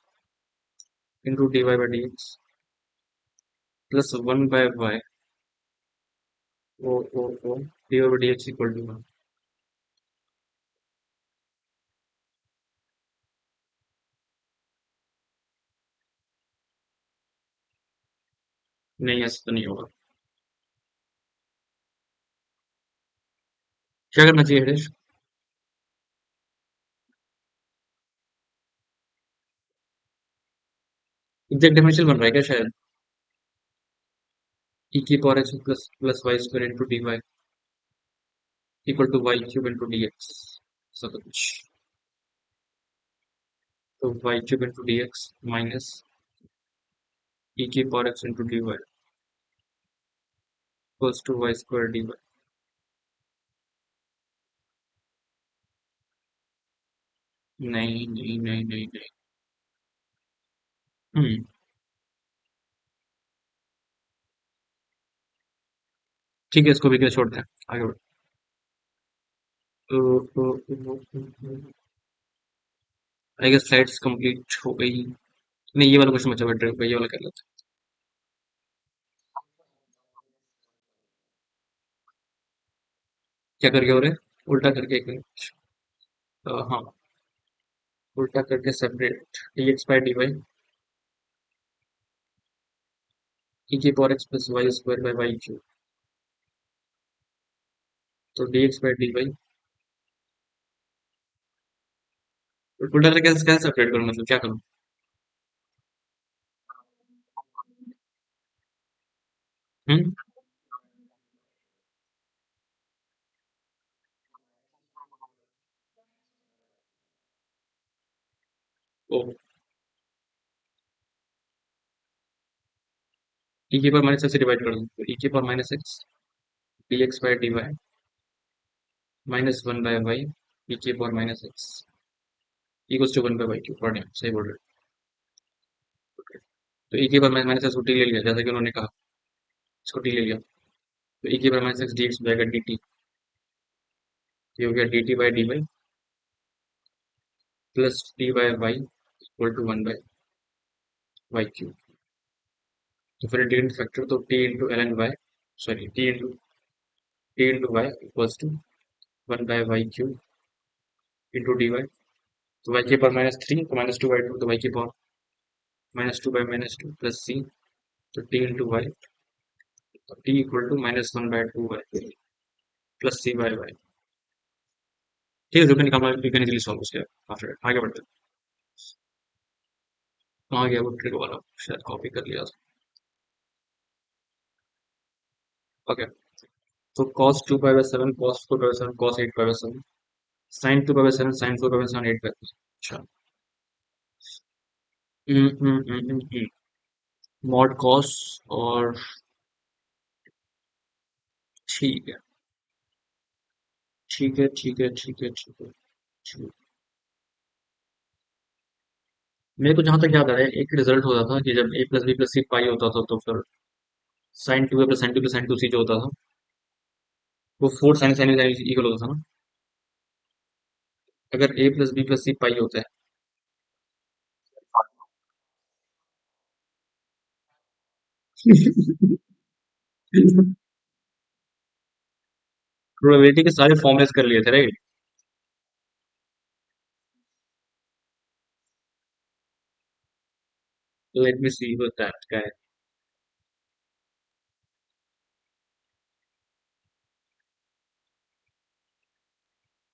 into d y by d x plus 1 by y oh d y by d x equal to one. नहीं, ऐसा तो नहीं होगा। क्या करना चाहिए हरीश, एग्जैक्ट डिफरेंशियल बन रहा है क्या शायद, e की power x plus plus y square into d y equal to y cube into d x, सब कुछ। तो y cube into d x minus e की power x into d y equals to y square d y. नहीं नहीं नहीं नहीं नहीं। हम्म। ठीक है, इसको भी क्या छोड़ते हैं, आगे बढ़ो। आई गेस स्लाइड्स कंप्लीट हो गई। नहीं, ये वाला क्वेश्चन बचा, बैठ ये वाला कर लेते हैं। क्या करके हो रहे, उल्टा करके एक मिनट। हाँ, उल्टा करके separate d x by d y e की power x plus y square by y cube. तो d x by d y उल्टा करके कैसे कैसे सेपरेट करूँ, मतलब क्या करूँ? हम्म। ओ, ई की पावर माइनस एक्स से डिवाइड कर दूँ तो ई की power minus x d x by d y minus one by y e की power minus x equals to one by y cube. बढ़िया, सही बोल रहे हो। तो ई की पावर माइनस एक्स को टी ले लिया, जैसा कि उन्होंने कहा, इसको टी ले लिया। तो ई की power minus x d x हो जाएगा डी टी। ये हो गया d t by d y plus t by y equal to one by y cube. तो फिर इंटीग्रेट फैक्टर तो t into l n y, sorry t into y equals to one by y cube into d y. तो वाई की पावर माइनस थ्री तो माइनस टू बाई टू, तो वाई की power minus two by minus two plus c. तो टी इंटू वाई, तो t equal to minus one by two y plus c by y. ठीक है, जो कि निकालना है, के लिए सॉल्व किया। फिर आगे बढ़ते हैं। कहाँ गया वो ट्रिक वाला, शायद कॉपी कर लिया। ओके, तो cos 2 pi by 7 cos 4 pi by 7 cos 8 pi by 7 sin 2 pi by 7 sin 4 pi by 7 8 pi by 7। अच्छा। मॉड cos और ठीक है, ठीक है, ठीक है, ठीक है, ठीक है, ठीक। मेरे को जहां तक याद आ रहा है, एक रिजल्ट होता था कि जब a plus b plus c pi होता था तो फिर sine two a plus sine two plus sine two c जो होता था वो फोर साइन साइन इक्वल होता था ना, अगर a plus b plus c pi होता है। प्रोबेबिलिटी के सारे फॉर्मुलेस कर लिए थे, right? Let me see what that guy.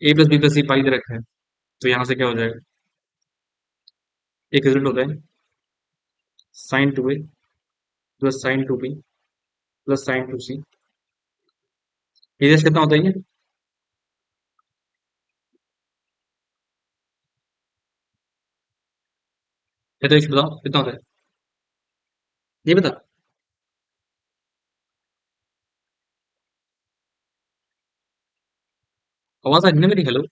a plus b plus c pi दे रखा है, तो यहाँ से क्या हो जाएगा? एक रिजल्ट होता है sine two a plus sine two b plus sine two c. ये कितना होता है ये? ये तो बताओ कितना होता है, ये बता। आवाज आ रही है ना मेरी? हेलो?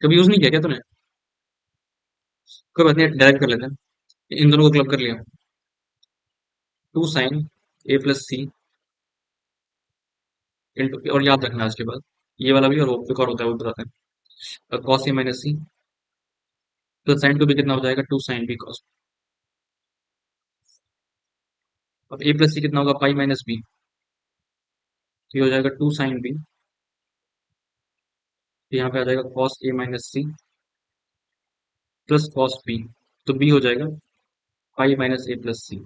कभी यूज नहीं किया क्या तूने? कोई बात नहीं, डायरेक्ट कर लेते हैं, इन दोनों को क्लब कर लिया। Two sine a plus c into, और याद रखना आज के बाद ये वाला भी, और वो एक और होता है वो बताते हैं, cos a minus c plus sine two b कितना हो जाएगा? Two sine b cos. अब ए प्लस सी कितना होगा? पाई माइनस बी, तो ये हो जाएगा टू साइन बी। तो यहाँ पे आ जाएगा cos a minus c plus cos b, तो बी हो जाएगा पाई माइनस ए प्लस सी।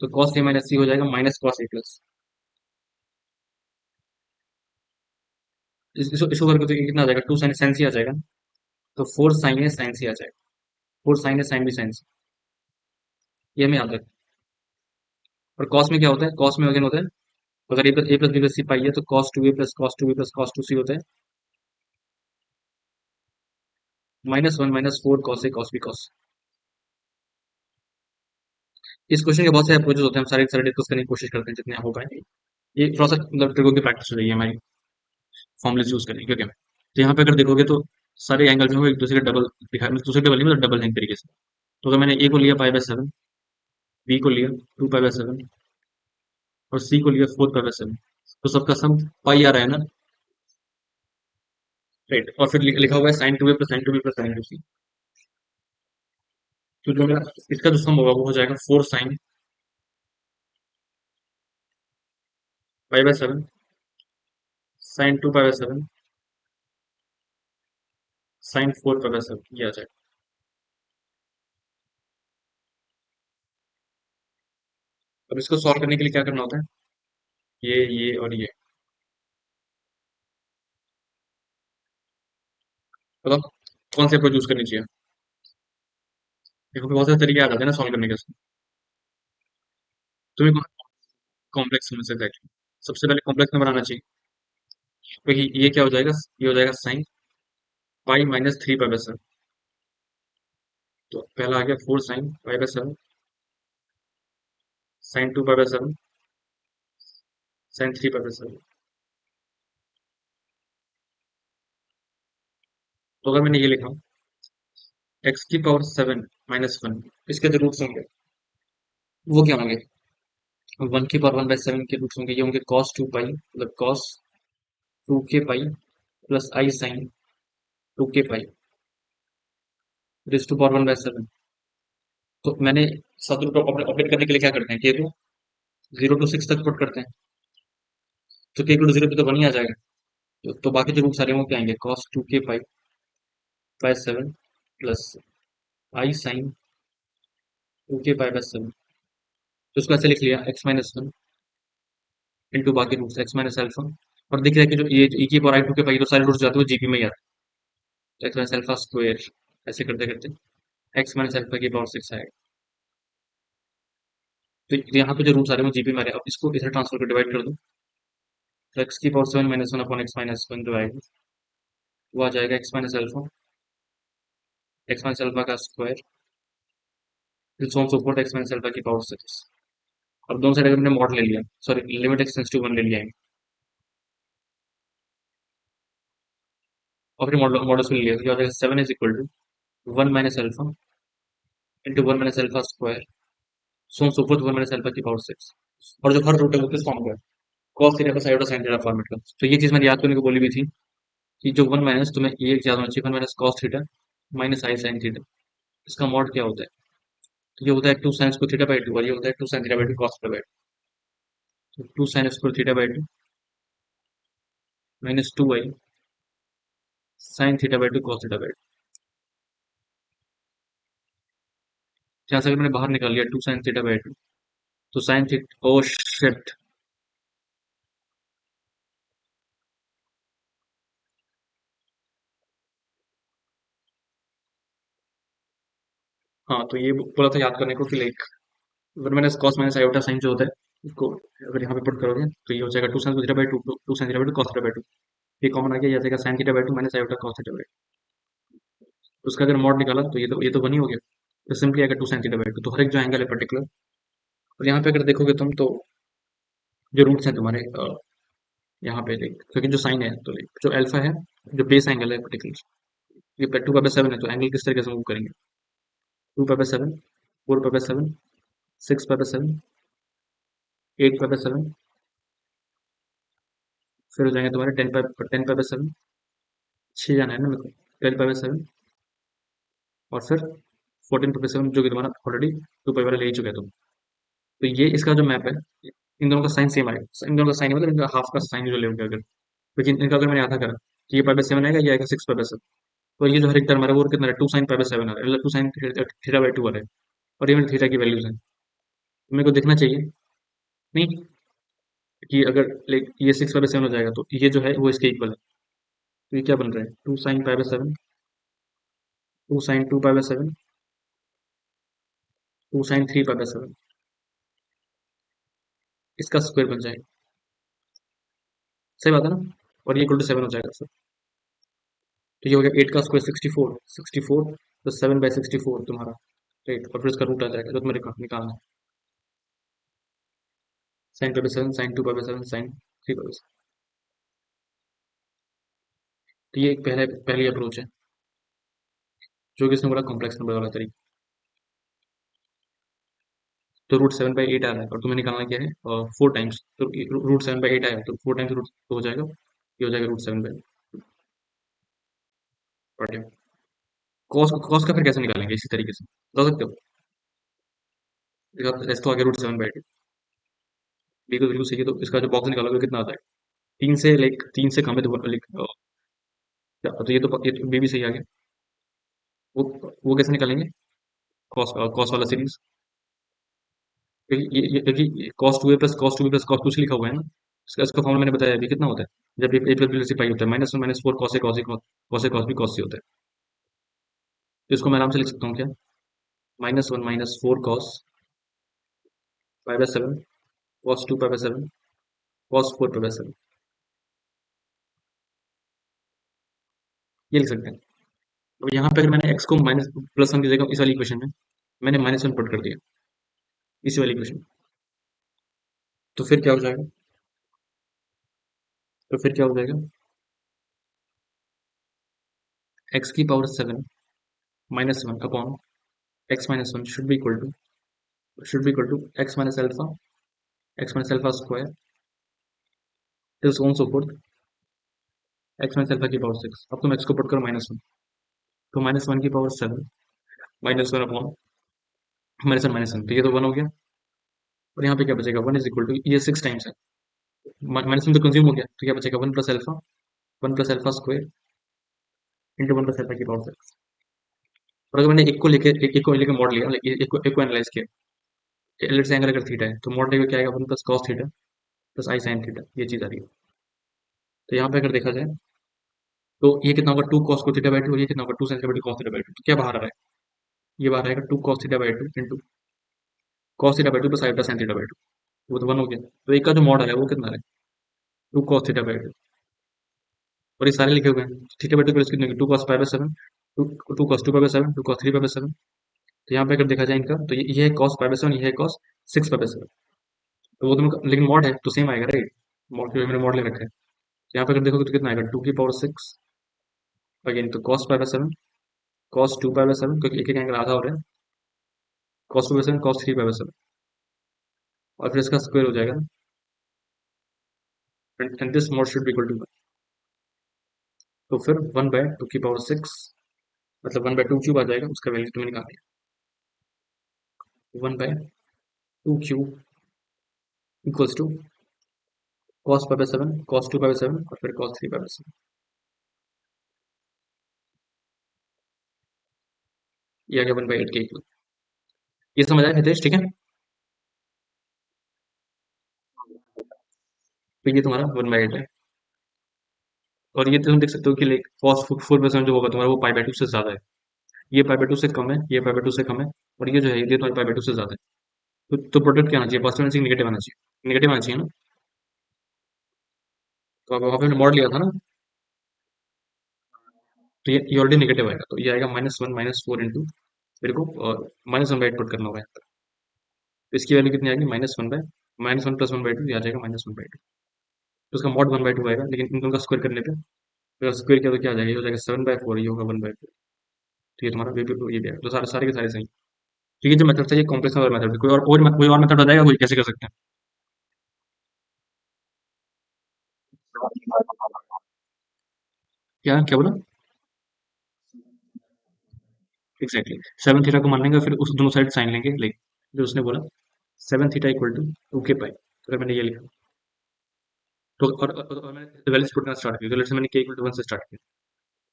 तो कॉस ए माइनस सी हो जाएगा माइनस कॉस ए प्लस। इसको करके तो ये कितना आ जाएगा? टू साइन साइन सी आ जाएगा, तो फोर साइन ए साइन सी आ जाएगा। फोर साइन ए साइन बी साइन सी, ये हमें याद रखना। और कॉस में क्या होता है? कॉस में अगेन होता है, अगर a plus b plus c pi है तो cos two a plus cos two b plus cos two c होता है minus one minus four cos a cos b cos. इस क्वेश्चन के बहुत सारे अप्रोचेस होते हैं, हम सारे सारे डिस्कस करने की कोशिश करते हैं जितने हो पाए। ये थोड़ा सा मतलब ट्रिको की प्रैक्टिस हो रही है हमारी, फॉर्मुलेस यूज करने की, ओके। तो यहाँ पे अगर देखोगे तो सारे एंगल जो है वो एक दूसरे का डबल दिखा, मतलब दूसरे डबल नहीं, मतलब डबल है एक तरीके से। तो अगर मैंने ए को लिया पाई बाय सेवन, बी को लिया टू पाई बाय सेवन, और सी को लिया फोर पाई बाय सेवन, तो सबका सम पाई आ रहा है ना, राइट? और फिर लिखा हुआ है sine two a plus sine two b plus sine two c. तो जो मेरा इसका जो सम होगा वो हो जाएगा four sine pi by 7 sin 2 pi by 7 sin 4 pi by 7 ये आ जाएगा। अब इसको सॉल्व करने के लिए क्या करना होता है? ये और ये, बताओ कौन से अप्रोच यूज करनी चाहिए? देखो बहुत सारे तरीके आ जाते हैं ना सॉल्व करने के। तुम्हें कॉम्प्लेक्स समझ सकते हैं। सबसे पहले कॉम्प्लेक्स में बनाना चाहिए। तो ये क्या हो जाएगा? ये हो जाएगा sin 5 - 3 पाई बाय 7। तो पहला आ गया 4 sin 5 by 7 sin 2 pi by 7 sin 3 pi by 7। तो अगर मैंने ये लिखा x⁻⁷ इसके जो रूट्स होंगे वो क्या होंगे? 1⁻⁴ के रूट्स होंगे, ये होंगे cos 2 पाई मतलब cos 2k pi plus i sin 2k pi to 1/7। तो मैंने सब रूट ऑपरेट करने के लिए क्या करते हैं, के को 0 to 6 तक पुट करते हैं। तो के को 0 पे तो 1 ही आ जाएगा। तो बाकी जो रूट सारे वो क्या आएंगे? cos 2k pi by 7 plus i sin 2k pi by 7। तो उसको ऐसे लिख लिया x-1 इंटू बाकी रूट्स x-α। और दिख रहा है कि जो ये e की पावर i 2k पाई तो सारे रूट्स जाते हुए जीपी में ही आते हैं। x-α स्क्वायर ऐसे करते करते x-α की पावर 6 आएगा। तो यहाँ पे जो रूट्स आ रहे हैं वो जीपी में आ रहे हैं। अब इसको इधर ट्रांसफर कर डिवाइड कर दो। तो x की पावर 7 - 1 अपॉन x-1 जो आएगा वो आ जाएगा x-α का स्क्वायर फिर सो ऑन सो फोर्थ x-α की पावर 6। अब दोनों साइड अगर हमने मॉड ले लिया, सॉरी लिमिट x → 1 ले लिया है, और फिर मॉडल ले लिया तो क्या हो जाएगा? 7 = 1 - इंटू 1 - सो सो फोर्थ 1 - की पावर 6। और जो हर रूट है वो किस फॉर्म का है? Cos theta plus iota sine theta format का। तो ये चीज मैंने याद करने को बोली भी थी कि जो 1 तुम्हें ये याद होना चाहिए, 1 - cos थीटा माइनस आई साइन थीटा। इसका मॉड क्या होता है? तो ये होता है 2 sin² थीटा बाई 2 और ये होता है 2 sin θ/2 cos थीटा बाई 2। तो 2 sin² theta by 2 minus 2i sin θ/2 cos theta by 2। यहाँ से अगर मैंने बाहर निकाल लिया 2 sin θ/2 तो साइन थीटा ओ शिट। हाँ तो ये बोला था याद करने को कि लाइक अगर मैंने cos माइनस आयोटा साइन जो होता है उसको अगर यहाँ पे पुट करोगे तो ये हो जाएगा 2 sin θ/2 2 sin θ/2 cos theta by 2। ये कॉमन आ गया, ये आ जाएगा sin θ/2 minus iota cos theta by 2। उसका अगर मॉड निकाला तो ये तो 1 ही हो गया। तो सिंपली आएगा 2 sin θ/2। तो हर एक जो एंगल है पर्टिकुलर। और यहाँ पे अगर देखोगे तुम तो जो रूट्स हैं तुम्हारे यहाँ पे लाइक क्योंकि जो साइन है तो लाइक जो अल्फा है जो बेस एंगल है पर्टिकुलर ये 2 पाई बाय 7 है तो एंगल किस तरीके से मूव करेंगे? 2 pi by 7 4 pi by 7 6 pi by 7 8 pi by 7 फिर हो जाएंगे तुम्हारे 10 पाई बाय 7 6 जाना है ना मेरे को 12 पाई बाय 7 और फिर 14 पाई बाय 7 जो कि तुम्हारा ऑलरेडी 2 पाई वाला ले ही चुके हो तुम। तो ये इसका जो मैप है इन दोनों का साइन सेम आएगा। इन दोनों का साइन मतलब इनका हाफ का साइन जो लेंगे अगर, लेकिन इनका अगर मैंने आधा करा तो ये पाई बाय 7 आएगा, ये आएगा 6 पाई बाय 7। तो ये जो हर एक टर्म आ रहा है वो कितना है? 2 sin π/7 आ रहा है मतलब 2 sin θ/2 आ रहा है। और ये मेरे थीटा की वैल्यूज है तो मेरे को देखना चाहिए नहीं कि अगर लाइक ये 6 पाई बाय 7 हो जाएगा तो ये जो है वो इसके इक्वल है। तो ये क्या बन रहा है? 2 sin π/7 2 sin 2 π/7 2 sin 3 π/7 इसका स्क्वायर बन जाएगा। सही बात है ना? और ये इक्वल टू 7 हो जाएगा सर। तो ये हो गया 8 का स्क्वायर 64 प्लस 7/64 तुम्हारा राइट। और फिर इसका रूट आ जाएगा जो तुम्हें निकालना है। sin π/7 sin 2 π/7 sin 3 π/7। तो ये एक पहली अप्रोच है जो कि इसमें बड़ा कॉम्प्लेक्स नंबर वाला तरीका। तो √7/8 आ रहा है और तुम्हें निकालना क्या है? 4 टाइम्स। तो √7/8 आया तो 4 टाइम्स रूट हो जाएगा, ये हो जाएगा √7/8। कॉस का फिर कैसे निकालेंगे इसी तरीके से बता सकते हो? देखो, तो आ गया √7/8 बी तो बिल्कुल सही है, तो इसका जो बॉक्स निकालोगे कितना आता है? 3 से कम है तो लाइक तो ये तो बी भी सही आ गया। वो कैसे निकालेंगे? कॉस वाला सीरीज, क्योंकि cos two a plus cos to लिखा हुआ है ना। इसका फॉर्मूला मैंने बताया अभी, कितना होता है जब ए प्लस बी से पाई होता है? -1 - 4 कॉस ए कॉस बी होता है। तो इसको मैं आराम से लिख सकता हूँ क्या? -1 - 4 cos π/7 cos 2 π/7 cos 4 π/7, ये लिख सकते हैं। अब यहाँ पे अगर मैंने x को +1 की जगह इस वाली इक्वेशन में मैंने -1 पुट कर दिया, इसी वाली इक्वेशन, तो फिर क्या हो जाएगा? तो फिर क्या हो जाएगा? x⁻⁷ -1 upon x-1 should be equal to x square till so on so forth x-α⁶। अब तुम x को पुट करो -1, तो -1⁷ -1 अपॉन -1 तो ये तो 1 हो गया। और यहाँ पे क्या बचेगा? 1 इज इक्वल टू, ये 6 टाइम्स है, -1 तो कंज्यूम हो गया, तो क्या बचेगा? 1 + α स्क्वायर इंटू 1 + α⁶। और अगर मैंने एक को लेके मॉड लिया, like एक को एनालाइज किया, लेट्स से एंगल अगर थीटा है, तो मॉड लेके क्या आएगा? 1 + cos थीटा प्लस आई साइन थीटा, ये चीज आ रही है। तो यहाँ पे अगर देखा जाए तो ये कितना होगा? 2 cos2 थीटा/2, और ये कितना होगा? 2 sin2 cos थीटा/2। तो क्या बाहर आ रहा है? ये बाहर आएगा 2 cos थीटा/2 इंटू cos थीटा/2 प्लस आई साइन थीटा/2, वो तो 1 हो गया। तो एक का जो मॉड आ रहा है वो कितना आ रहा है? 2 cos थीटा/2, और ये सारे लिखे हुए हैं। थीटा/2 प्लस कितने? 2 cos π/7, 2 cos 2π/7, 2 cos 3π/7। तो यहाँ पे अगर देखा जाए इनका, तो ये है cos π/7, ये है cos 6π/7। तो वो दोनों लेकिन मॉड है तो सेम आएगा, राइट? मॉड क्योंकि मैंने मॉड ले रखा है। तो यहाँ पे अगर देखोगे तो कितना आएगा? 2 की पावर 6 अगेन, तो cos π/7 cos 2π/7, क्योंकि एक एक एंगल आधा हो रहा है, cos 2/7 cos 3π/7, और फिर इसका स्क्वायर हो जाएगा, and this mod should be equal to 1। तो फिर 1/2 की पावर 6, मतलब 1/2³ आ जाएगा, उसका वैल्यू तुम्हें निकाल दिया। 1/2³ इक्वल्स टू cos π/7 cos 2π/7 और फिर cos 3π/7। ये आ गया 1/8 के इक्वल। ये समझ आया हितेश? ठीक है, तो ये तुम्हारा 1/8 है। और ये तुम देख सकते हो कि लाइक cos 4/7 जो होगा तुम्हारा, वो π/2 से ज्यादा है। ये π/2 से कम है, ये π/2 से कम है, और ये जो है ये तुम्हारे π/2 से ज्यादा है। तो प्रोडक्ट क्या आना चाहिए? पॉजिटिव आना चाहिए, नेगेटिव आना चाहिए? नेगेटिव आना चाहिए ना। तो अब वहाँ पे मॉड लिया था ना, तो ये ऑलरेडी नेगेटिव आएगा, तो ये आएगा -1 - 4 इंटू, मेरे को और -1/8 पुट करना होगा यहाँ पर। तो इसकी वैल्यू कितनी आएगी? -1 + 1/2, ये आ जाएगा -1/2। तो उसका मॉड 1/2 आएगा, लेकिन इन दोनों का स्क्वायर करने पे, अगर स्क्वायर किया तो क्या आ जाएगा? ये हो जाएगा 7/4, ये होगा 1/2। तो ये तुम्हारा ये भी आएगा। तो सारे के सारे सही। ठीक है, जो मेथड था ये कॉम्प्लेक्स और मेथड, कोई और मेथड बताएगा कोई कैसे कर सकते हैं? क्या बोला? एग्जैक्टली, 7 थीटा को मान लेंगे, फिर उस दोनों साइड साइन लेंगे, लाइक जो उसने बोला 7 थीटा इक्वल टू 2 k पाई। तो अगर मैंने ये लिखा, तो और मैंने वैल्यूज पुट करना स्टार्ट किया, तो लेट्स से मैंने k इक्वल टू 1 से स्टार्ट किया,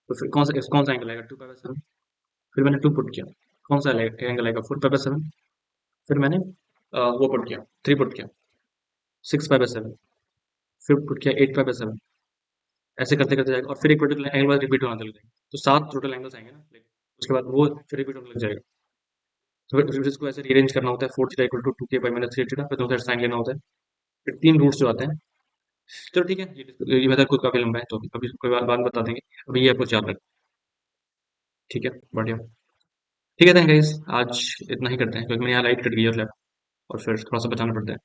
तो फिर कौन सा एंगल आएगा? 2π/7। फिर मैंने 2 पुट किया, कौन सा एंगल आएगा? 4π/7। फिर मैंने वो पुट किया, 3 पुट किया, 6π/7। फिर पुट किया 8π/7। ऐसे करते करते जाएगा, और फिर एक पर्टिकुलर एंगल रिपीट होना लग जाएगा, तो 7 टोटल एंगल्स आएंगे ना, like, उसके बाद वो फिर रिपीट होने लग जाएगा। तो फिर इसको ऐसे रीअरेंज करना होता है, 4 theta equal to 2 k/-3 theta, फिर दोनों साइड साइन लेना होता है, फिर 3 रूट्स जो आते हैं। चलो ठीक है, ये मेथड खुद काफी लंबा है, तो अभी कोई बात बाद में बता देंगे। अभी ये अप्रोच याद रख। ठीक है, बढ़िया। ठीक है, थैंक गाइस, आज इतना ही करते हैं, क्योंकि मेरे यहाँ लाइट कट गई है और फिर थोड़ा सा बचाना पड़ता है।